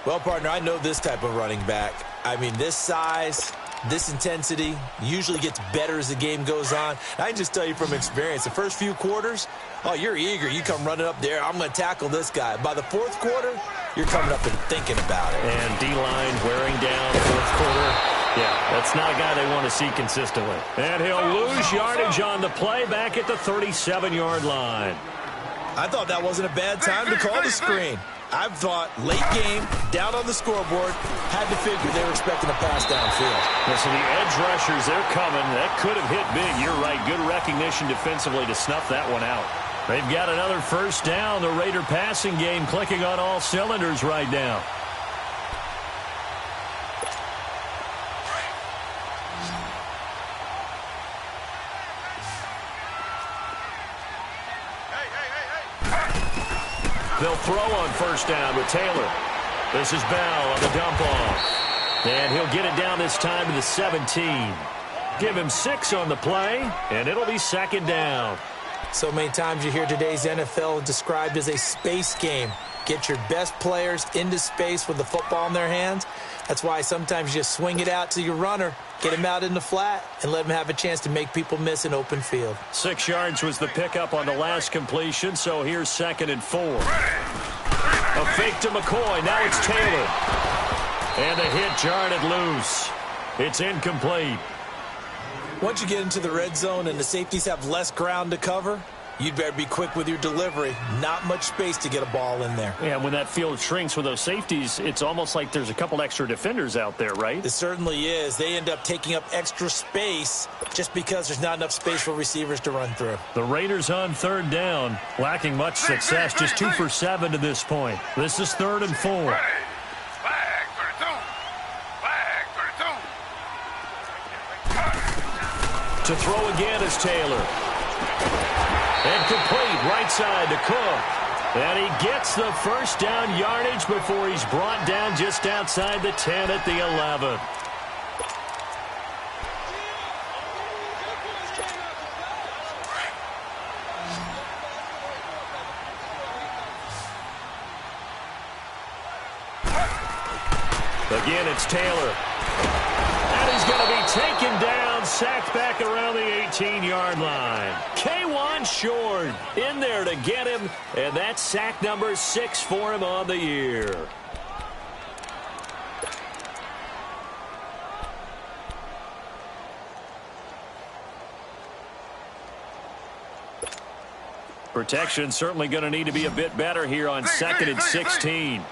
Well, partner, I know this type of running back. I mean, this size, this intensity usually gets better as the game goes on. I can just tell you from experience, the first few quarters, oh, you're eager. You come running up there, I'm going to tackle this guy. By the 4th quarter, you're coming up and thinking about it. And D-line wearing down 4th quarter. Yeah, that's not a guy they want to see consistently. And he'll lose yardage on the play back at the 37-yard line. I thought that wasn't a bad time to call the screen. I thought late game, down on the scoreboard, had to figure they were expecting a pass downfield. So the edge rushers, they're coming. That could have hit big. You're right. Good recognition defensively to snuff that one out. They've got another 1st down. The Raider passing game clicking on all cylinders right now. They'll throw on 1st down with Taylor. This is Bell on the dump off. And he'll get it down this time to the 17. Give him 6 on the play, and it'll be 2nd down. So many times you hear today's NFL described as a space game. Get your best players into space with the football in their hands. That's why sometimes you just swing it out to your runner, get him out in the flat, and let him have a chance to make people miss an open field. 6 yards was the pickup on the last completion, so here's 2nd and 4. A fake to McCoy. Now it's Taylor. And the hit jarred it loose. It's incomplete. Once you get into the red zone and the safeties have less ground to cover, you'd better be quick with your delivery. Not much space to get a ball in there. Yeah, when that field shrinks with those safeties, it's almost like there's a couple extra defenders out there, right? It certainly is. They end up taking up extra space just because there's not enough space for receivers to run through. The Raiders on 3rd down, lacking much success, just 2 for 7 to this point. This is 3rd and 4. Flag 32. Flag 32. To throw again is Taylor. And complete right side to Cook. And he gets the 1st down yardage before he's brought down just outside the 10 at the 11. Again, it's Taylor. And he's going to be taken down, sacked back around the 18-yard line. K1 Short in there to get him, and that's sack number 6 for him on the year. Protection certainly going to need to be a bit better here on 2nd and 16.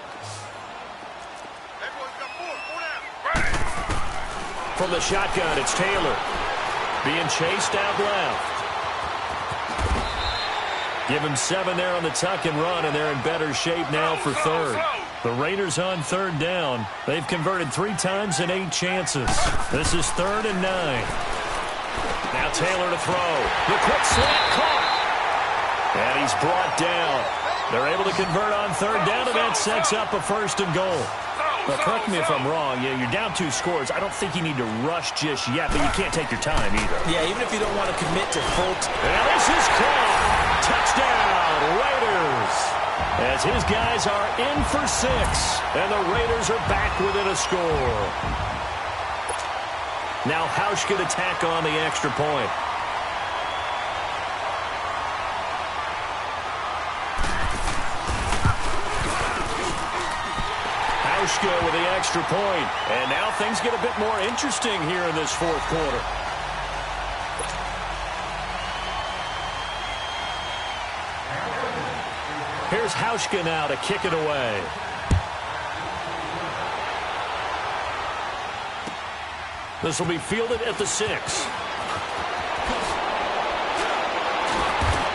From the shotgun, it's Taylor. Being chased out left. Give him 7 there on the tuck and run, and they're in better shape now for 3rd. The Raiders on 3rd down. They've converted 3 times in 8 chances. This is 3rd and 9. Now Taylor to throw. The quick slant caught. And he's brought down. They're able to convert on 3rd down, and that sets up a 1st and goal. Well, correct me if I'm wrong. Yeah, you're down 2 scores. I don't think you need to rush just yet, but you can't take your time either. Yeah, even if you don't want to commit to full. And this is caught. Touchdown, Raiders. As his guys are in for 6, and the Raiders are back within a score. Now Hausch could attack on the extra point. Hauschka with the extra point. And now things get a bit more interesting here in this 4th quarter. Here's Hauschka now to kick it away. This will be fielded at the 6.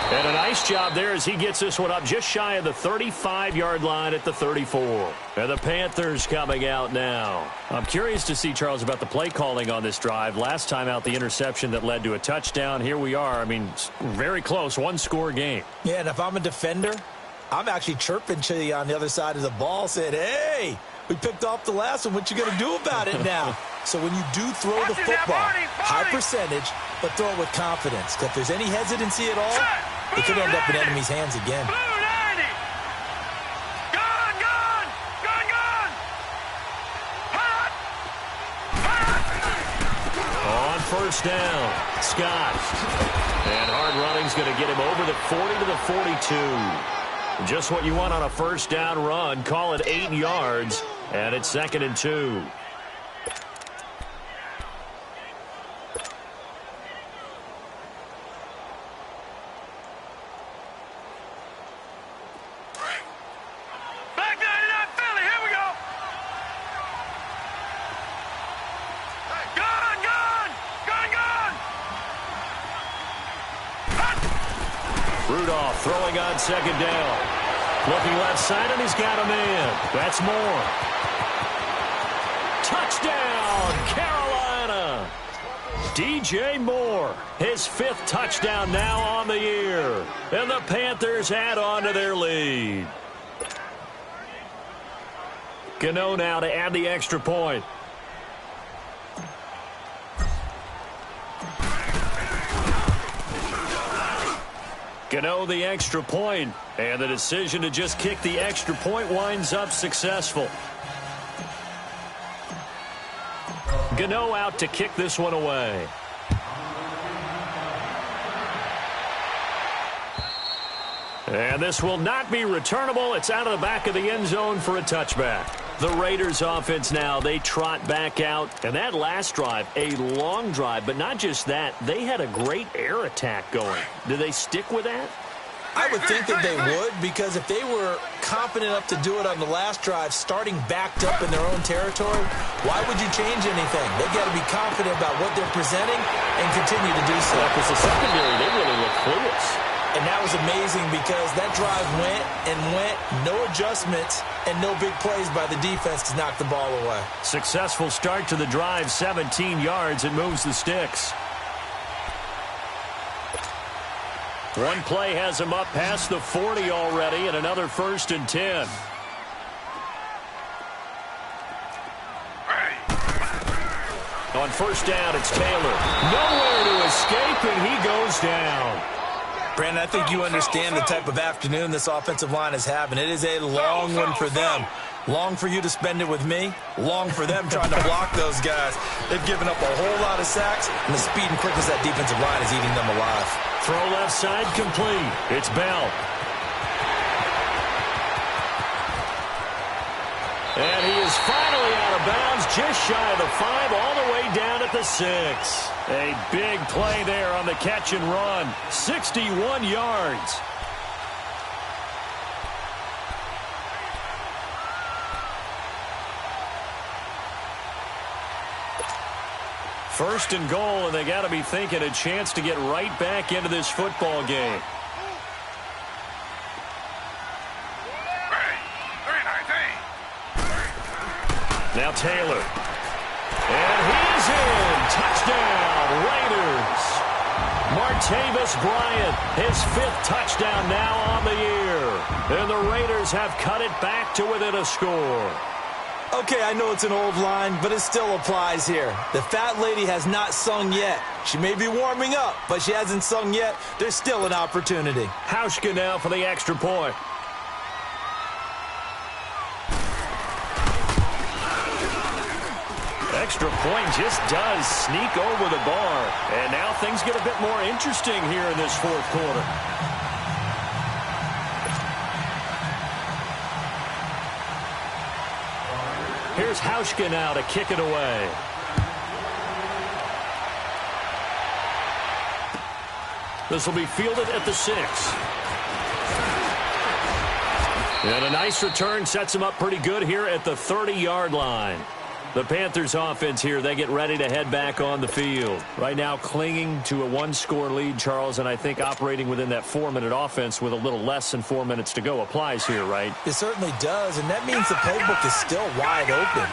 And a nice job there as he gets this one up just shy of the 35-yard line at the 34. And the Panthers coming out now. I'm curious to see, Charles, about the play calling on this drive. Last time out, the interception that led to a touchdown. Here we are. I mean, very close, 1-score game. Yeah, and if I'm a defender, I'm actually chirping to you on the other side of the ball, saying, hey, we picked off the last one. What you going to do about it now? So when you do throw the football, high percentage, but throw it with confidence. Because if there's any hesitancy at all, it could end up in enemy's hands again. On 1st down, Scott. And hard running's going to get him over the 40 to the 42. Just what you want on a 1st down run. Call it 8 yards, and it's 2nd and 2. Rudolph throwing on 2nd down. Looking left side, and he's got a man. That's Moore. Touchdown, Carolina. DJ Moore, his 5th touchdown now on the year. And the Panthers add on to their lead. Gano now to add the extra point. Gano the extra point, and the decision to just kick the extra point winds up successful. Gano out to kick this one away. And this will not be returnable. It's out of the back of the end zone for a touchback. The Raiders offense now, they trot back out. And that last drive, a long drive, but not just that. They had a great air attack going. Do they stick with that? I would think that they would, because if they were confident enough to do it on the last drive, starting backed up in their own territory, why would you change anything? They got to be confident about what they're presenting and continue to do so. Because the secondary, they really look clueless. And that was amazing because that drive went and went, no adjustments, and no big plays by the defense to knock the ball away. Successful start to the drive, 17 yards. It moves the sticks. One play has him up past the 40 already, and another 1st and 10. On 1st down, it's Taylor. Nowhere to escape, and he goes down. Brandon, I think you understand the type of afternoon this offensive line is having. It is a long one for them. Long for you to spend it with me. Long for them trying to block those guys. They've given up a whole lot of sacks, and the speed and quickness of that defensive line is eating them alive. Throw left side complete. It's Bell. And he is finally out of bounds, just shy of the 5, all the way down at the 6. A big play there on the catch and run. 61 yards. First and goal, and they got to be thinking a chance to get right back into this football game. Now Taylor. And he's in. Touchdown, Raiders. Martavis Bryant, his 5th touchdown now on the year. And the Raiders have cut it back to within a score. Okay, I know it's an old line, but it still applies here. The fat lady has not sung yet. She may be warming up, but she hasn't sung yet. There's still an opportunity. Hauschka now for the extra point. Extra point just does sneak over the bar. And now things get a bit more interesting here in this 4th quarter. Here's Hauschka now to kick it away. This will be fielded at the 6. And a nice return sets him up pretty good here at the 30-yard line. The Panthers offense here, they get ready to head back on the field. Right now clinging to a 1-score lead, Charles, and I think operating within that 4-minute offense with a little less than 4 minutes to go applies here, right? It certainly does, and that means the playbook is still wide open.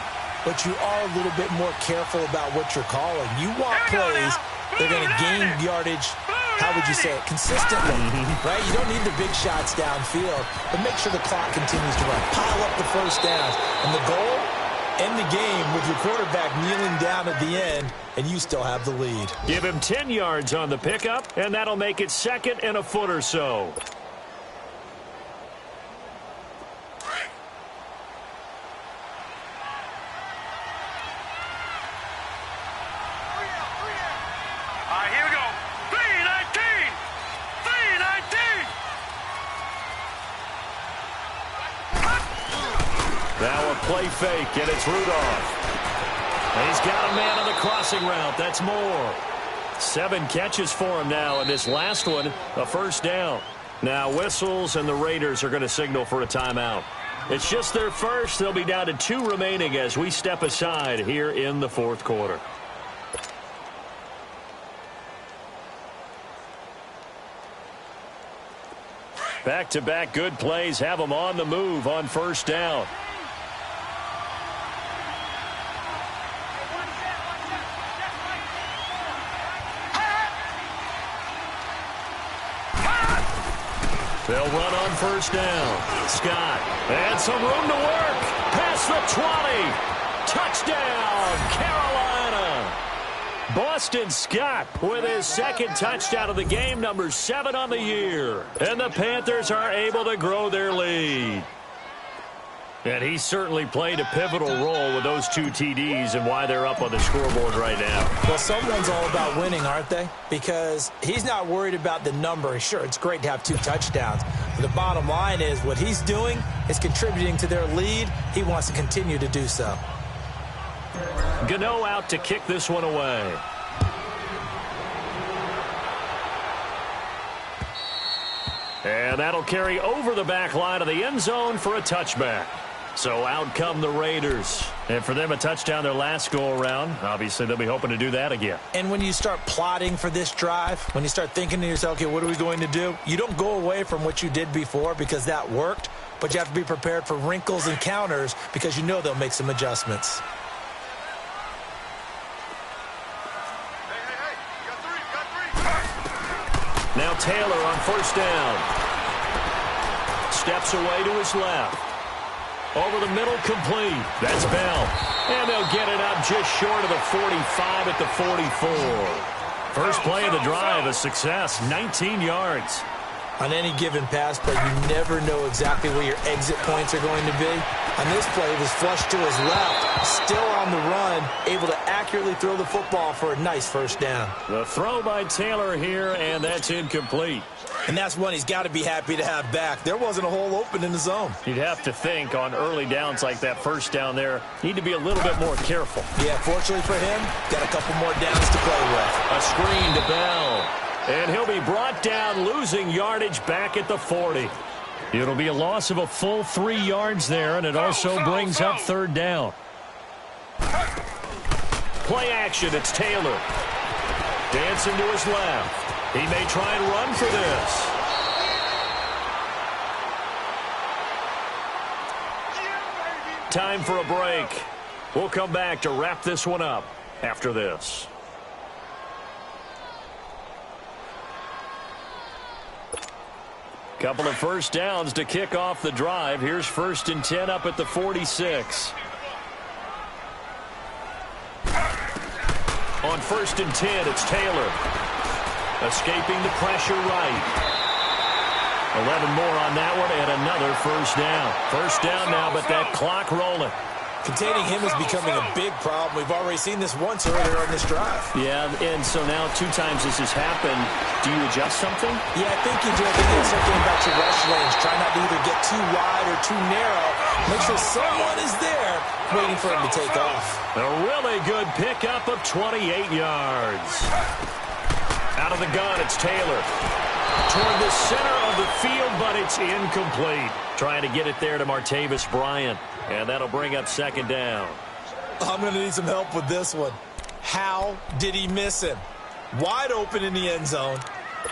But you are a little bit more careful about what you're calling. You want plays, they're going to gain yardage, how would you say it, consistently, right? You don't need the big shots downfield, but make sure the clock continues to run. Pile up the first downs. And the goal? End the game with your quarterback kneeling down at the end, and you still have the lead. Give him 10 yards on the pickup, and that'll make it 2nd and a foot or so. All right, here we go. 319! 319! Now a play fake, and it's Rudolph. And he's got a man on the crossing route. That's more. 7 catches for him now, and this last one, a first down. Now whistles, and the Raiders are going to signal for a timeout. It's just their first. They'll be down to 2 remaining as we step aside here in the 4th quarter. Back-to-back good plays have them on the move on first down. They'll run on first down. Scott, and some room to work. Past the 20. Touchdown, Carolina. Boston Scott with his 2nd touchdown of the game, number 7 on the year. And the Panthers are able to grow their lead. And he certainly played a pivotal role with those 2 TDs and why they're up on the scoreboard right now. Well, someone's all about winning, aren't they? Because he's not worried about the number. Sure, it's great to have 2 touchdowns. But the bottom line is what he's doing is contributing to their lead. He wants to continue to do so. Gano out to kick this one away. And that'll carry over the back line of the end zone for a touchback. So out come the Raiders. And for them, a touchdown their last go-around. Obviously, they'll be hoping to do that again. And when you start plotting for this drive, when you start thinking to yourself, okay, what are we going to do? You don't go away from what you did before because that worked, but you have to be prepared for wrinkles and counters because you know they'll make some adjustments. Now Taylor on first down. Steps away to his left. Over the middle, complete. That's Bell. And they'll get it up just short of the 45 at the 44. First play of the drive, a success, 19 yards. On any given pass play, you never know exactly where your exit points are going to be. On this play, it was flushed to his left, still on the run, able to accurately throw the football for a nice first down. The throw by Taylor here, and that's incomplete. And that's one he's got to be happy to have back. There wasn't a hole open in the zone. You'd have to think on early downs like that first down there, need to be a little bit more careful. Yeah, fortunately for him, got a couple more downs to play with. A screen to Bell. And he'll be brought down, losing yardage back at the 40. It'll be a loss of a full 3 yards there, and it also brings up third down. Play action, it's Taylor. Dancing to his left. He may try and run for this. Time for a break. We'll come back to wrap this one up after this. Couple of first downs to kick off the drive. Here's 1st and 10 up at the 46. On 1st and 10, it's Taylor. Escaping the pressure right. 11 more on that one and another first down. First down now, but that clock rolling. Containing him is becoming a big problem. We've already seen this once earlier on this drive. Yeah, and so now 2 times this has happened. Do you adjust something? Yeah, I think you do. I think you start getting back to rush lanes. Try not to either get too wide or too narrow. Make sure someone is there waiting for him to take off. A really good pickup of 28 yards. Out of the gun, it's Taylor. Toward the center of the field, but it's incomplete. Trying to get it there to Martavis Bryant. And that'll bring up second down. I'm going to need some help with this one. How did he miss him? Wide open in the end zone.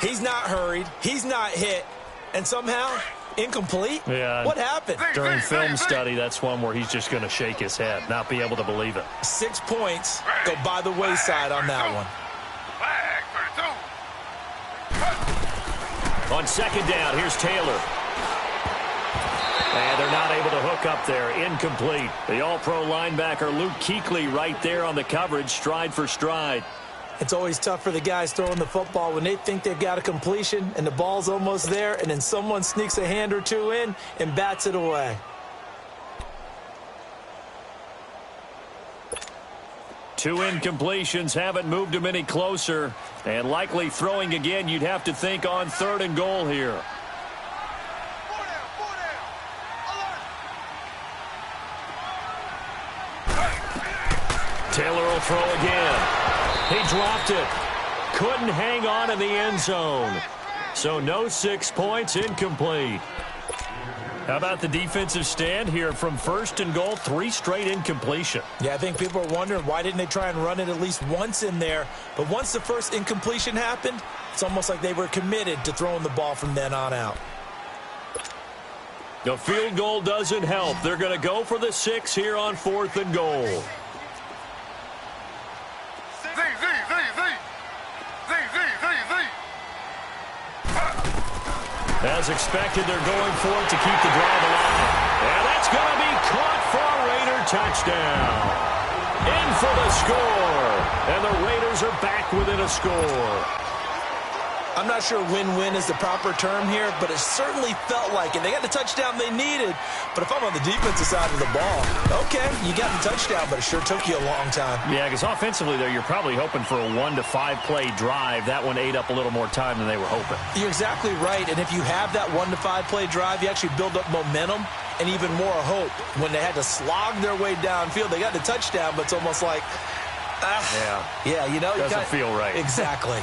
He's not hurried. He's not hit. And somehow, incomplete? Yeah. What happened? During film study, that's one where he's just going to shake his head, not be able to believe it. 6 points go by the wayside on that one. On second down, here's Taylor. And they're not able to hook up there. Incomplete. The all-pro linebacker Luke Kuechly right there on the coverage, stride for stride. It's always tough for the guys throwing the football when they think they've got a completion and the ball's almost there, and then someone sneaks a hand or two in and bats it away. Two incompletions haven't moved him any closer. And likely throwing again, you'd have to think on 3rd and goal here. Taylor will throw again. He dropped it. Couldn't hang on in the end zone. So no 6 points, incomplete. How about the defensive stand here from 1st and goal, 3 straight incompletion. Yeah, I think people are wondering why didn't they try and run it at least once in there. But once the first incompletion happened, it's almost like they were committed to throwing the ball from then on out. The field goal doesn't help. They're going to go for the 6 here on 4th and goal. As expected, they're going for it to keep the drive alive. And that's going to be caught for a Raider touchdown. In for the score. And the Raiders are back within a score. I'm not sure win-win is the proper term here, but it certainly felt like it. They got the touchdown they needed, but if I'm on the defensive side of the ball, okay, you got the touchdown, but it sure took you a long time. Yeah, because offensively, there, you're probably hoping for a 1 to 5 play drive. That one ate up a little more time than they were hoping. You're exactly right, and if you have that 1 to 5 play drive, you actually build up momentum and even more hope. When they had to slog their way downfield, they got the touchdown, but it's almost like, yeah, you know. Doesn't feel right. Exactly.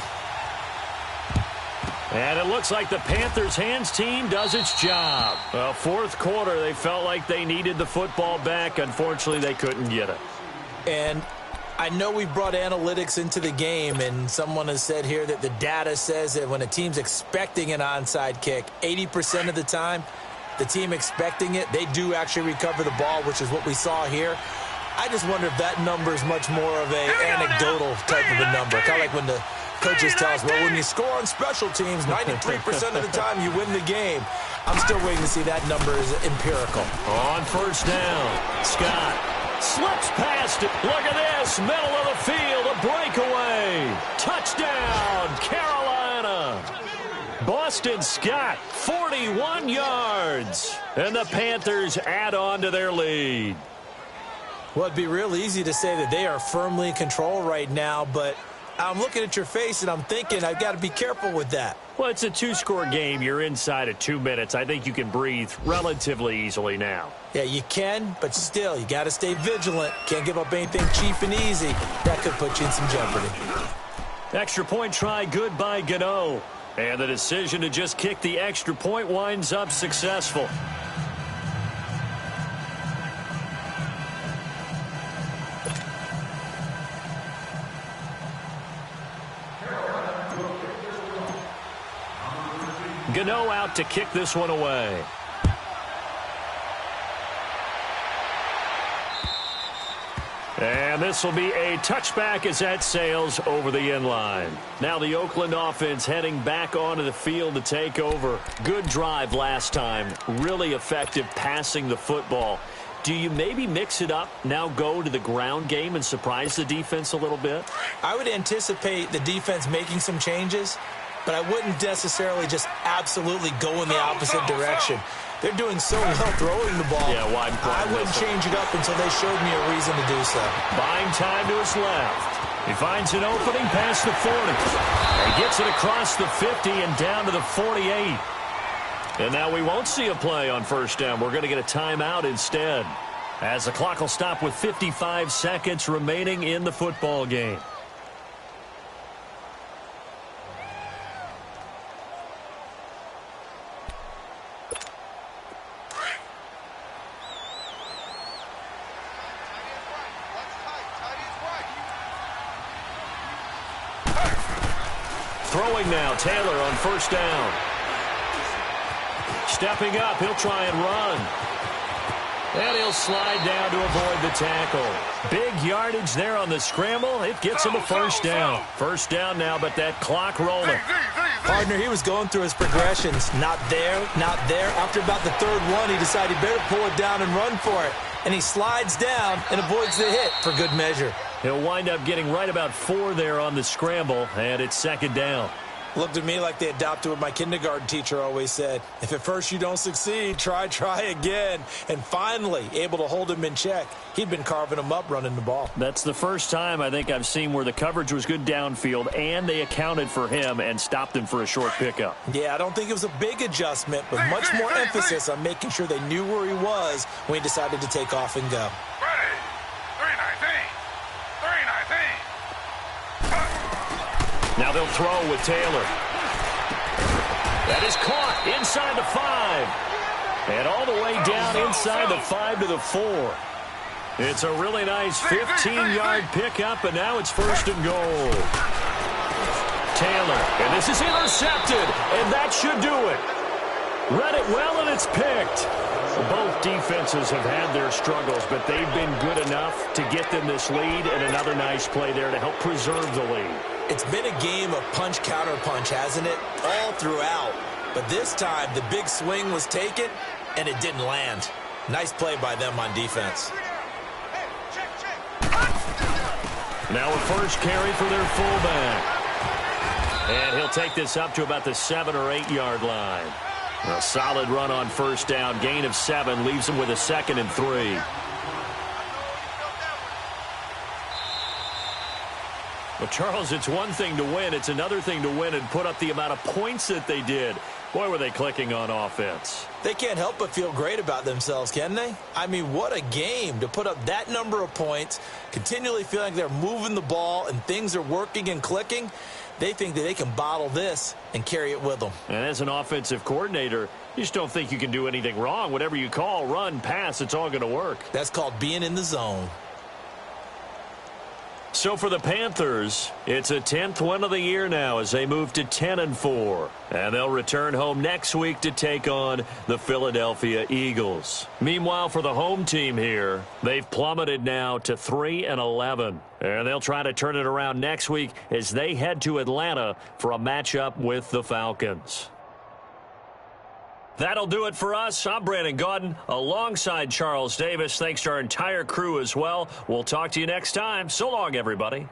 And it looks like the Panthers' hands team does its job. Well, 4th quarter, they felt like they needed the football back. Unfortunately, they couldn't get it. And I know we brought analytics into the game, and someone has said here that the data says that when a team's expecting an onside kick, 80% of the time, the team expecting it, they do actually recover the ball, which is what we saw here. I just wonder if that number is much more of an anecdotal type of a number. Kind of like when the coaches tell us, well, when you score on special teams, 93% of the time you win the game. I'm still waiting to see that number is empirical. On 1st down, Scott slips past it. Look at this, middle of the field, a breakaway. Touchdown, Carolina. But Boston Scott, 41 yards. And the Panthers add on to their lead. Well, it'd be real easy to say that they are firmly in control right now, but I'm looking at your face and I'm thinking I've got to be careful with that. Well, it's a two-score game. You're inside of 2 minutes. I think you can breathe relatively easily now. Yeah, you can, but still, you got to stay vigilant. Can't give up anything cheap and easy. That could put you in some jeopardy. Extra point try good by Gano. And the decision to just kick the extra point winds up successful. Gano out to kick this one away. And this will be a touchback as that sails over the end line. Now the Oakland offense heading back onto the field to take over. Good drive last time. Really effective passing the football. Do you maybe mix it up, now go to the ground game and surprise the defense a little bit? I would anticipate the defense making some changes, but I wouldn't necessarily just absolutely go in the opposite direction. They're doing so well throwing the ball. Yeah, wide I wouldn't change it up until they showed me a reason to do so. Buying time to his left. He finds an opening past the 40. He gets it across the 50 and down to the 48. And now we won't see a play on first down. We're going to get a timeout instead, as the clock will stop with 55 seconds remaining in the football game. Throwing now, Taylor on first down. Stepping up, he'll try and run. And he'll slide down to avoid the tackle. Big yardage there on the scramble. It gets him a first down. First down now, but that clock rolling. Partner, he was going through his progressions. Not there, not there. After about the third one, he decided he better pull it down and run for it. And he slides down and avoids the hit for good measure. He'll wind up getting right about 4 there on the scramble, and it's second down. Looked at me like they adopted what my kindergarten teacher always said. If at first you don't succeed, try again. And finally, able to hold him in check. He'd been carving him up running the ball. That's the first time I think I've seen where the coverage was good downfield, and they accounted for him and stopped him for a short pickup. Yeah, I don't think it was a big adjustment, but much more emphasis on making sure they knew where he was when he decided to take off and go. Now they'll throw with Taylor. That is caught inside the 5. And all the way down inside the 5 to the 4. It's a really nice 15-yard pickup, and now it's first and goal. Taylor, and this is intercepted, and that should do it. Read it well, and it's picked. Both defenses have had their struggles, but they've been good enough to get them this lead, and another nice play there to help preserve the lead. It's been a game of punch-counter-punch, hasn't it? All throughout. But this time, the big swing was taken, and it didn't land. Nice play by them on defense. Now a first carry for their fullback. And he'll take this up to about the 7 or 8 yard line. A solid run on first down. Gain of 7 leaves him with a 2nd and 3. Well, Charles, it's one thing to win. It's another thing to win and put up the amount of points that they did. Boy, were they clicking on offense. They can't help but feel great about themselves, can they? I mean, what a game to put up that number of points, continually feeling like they're moving the ball and things are working and clicking. They think that they can bottle this and carry it with them. And as an offensive coordinator, you just don't think you can do anything wrong. Whatever you call, run, pass, it's all going to work. That's called being in the zone. So for the Panthers, it's a 10th win of the year now as they move to 10-4. And they'll return home next week to take on the Philadelphia Eagles. Meanwhile, for the home team here, they've plummeted now to 3-11. And they'll try to turn it around next week as they head to Atlanta for a matchup with the Falcons. That'll do it for us. I'm Brandon Gaudin alongside Charles Davis. Thanks to our entire crew as well. We'll talk to you next time. So long, everybody.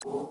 you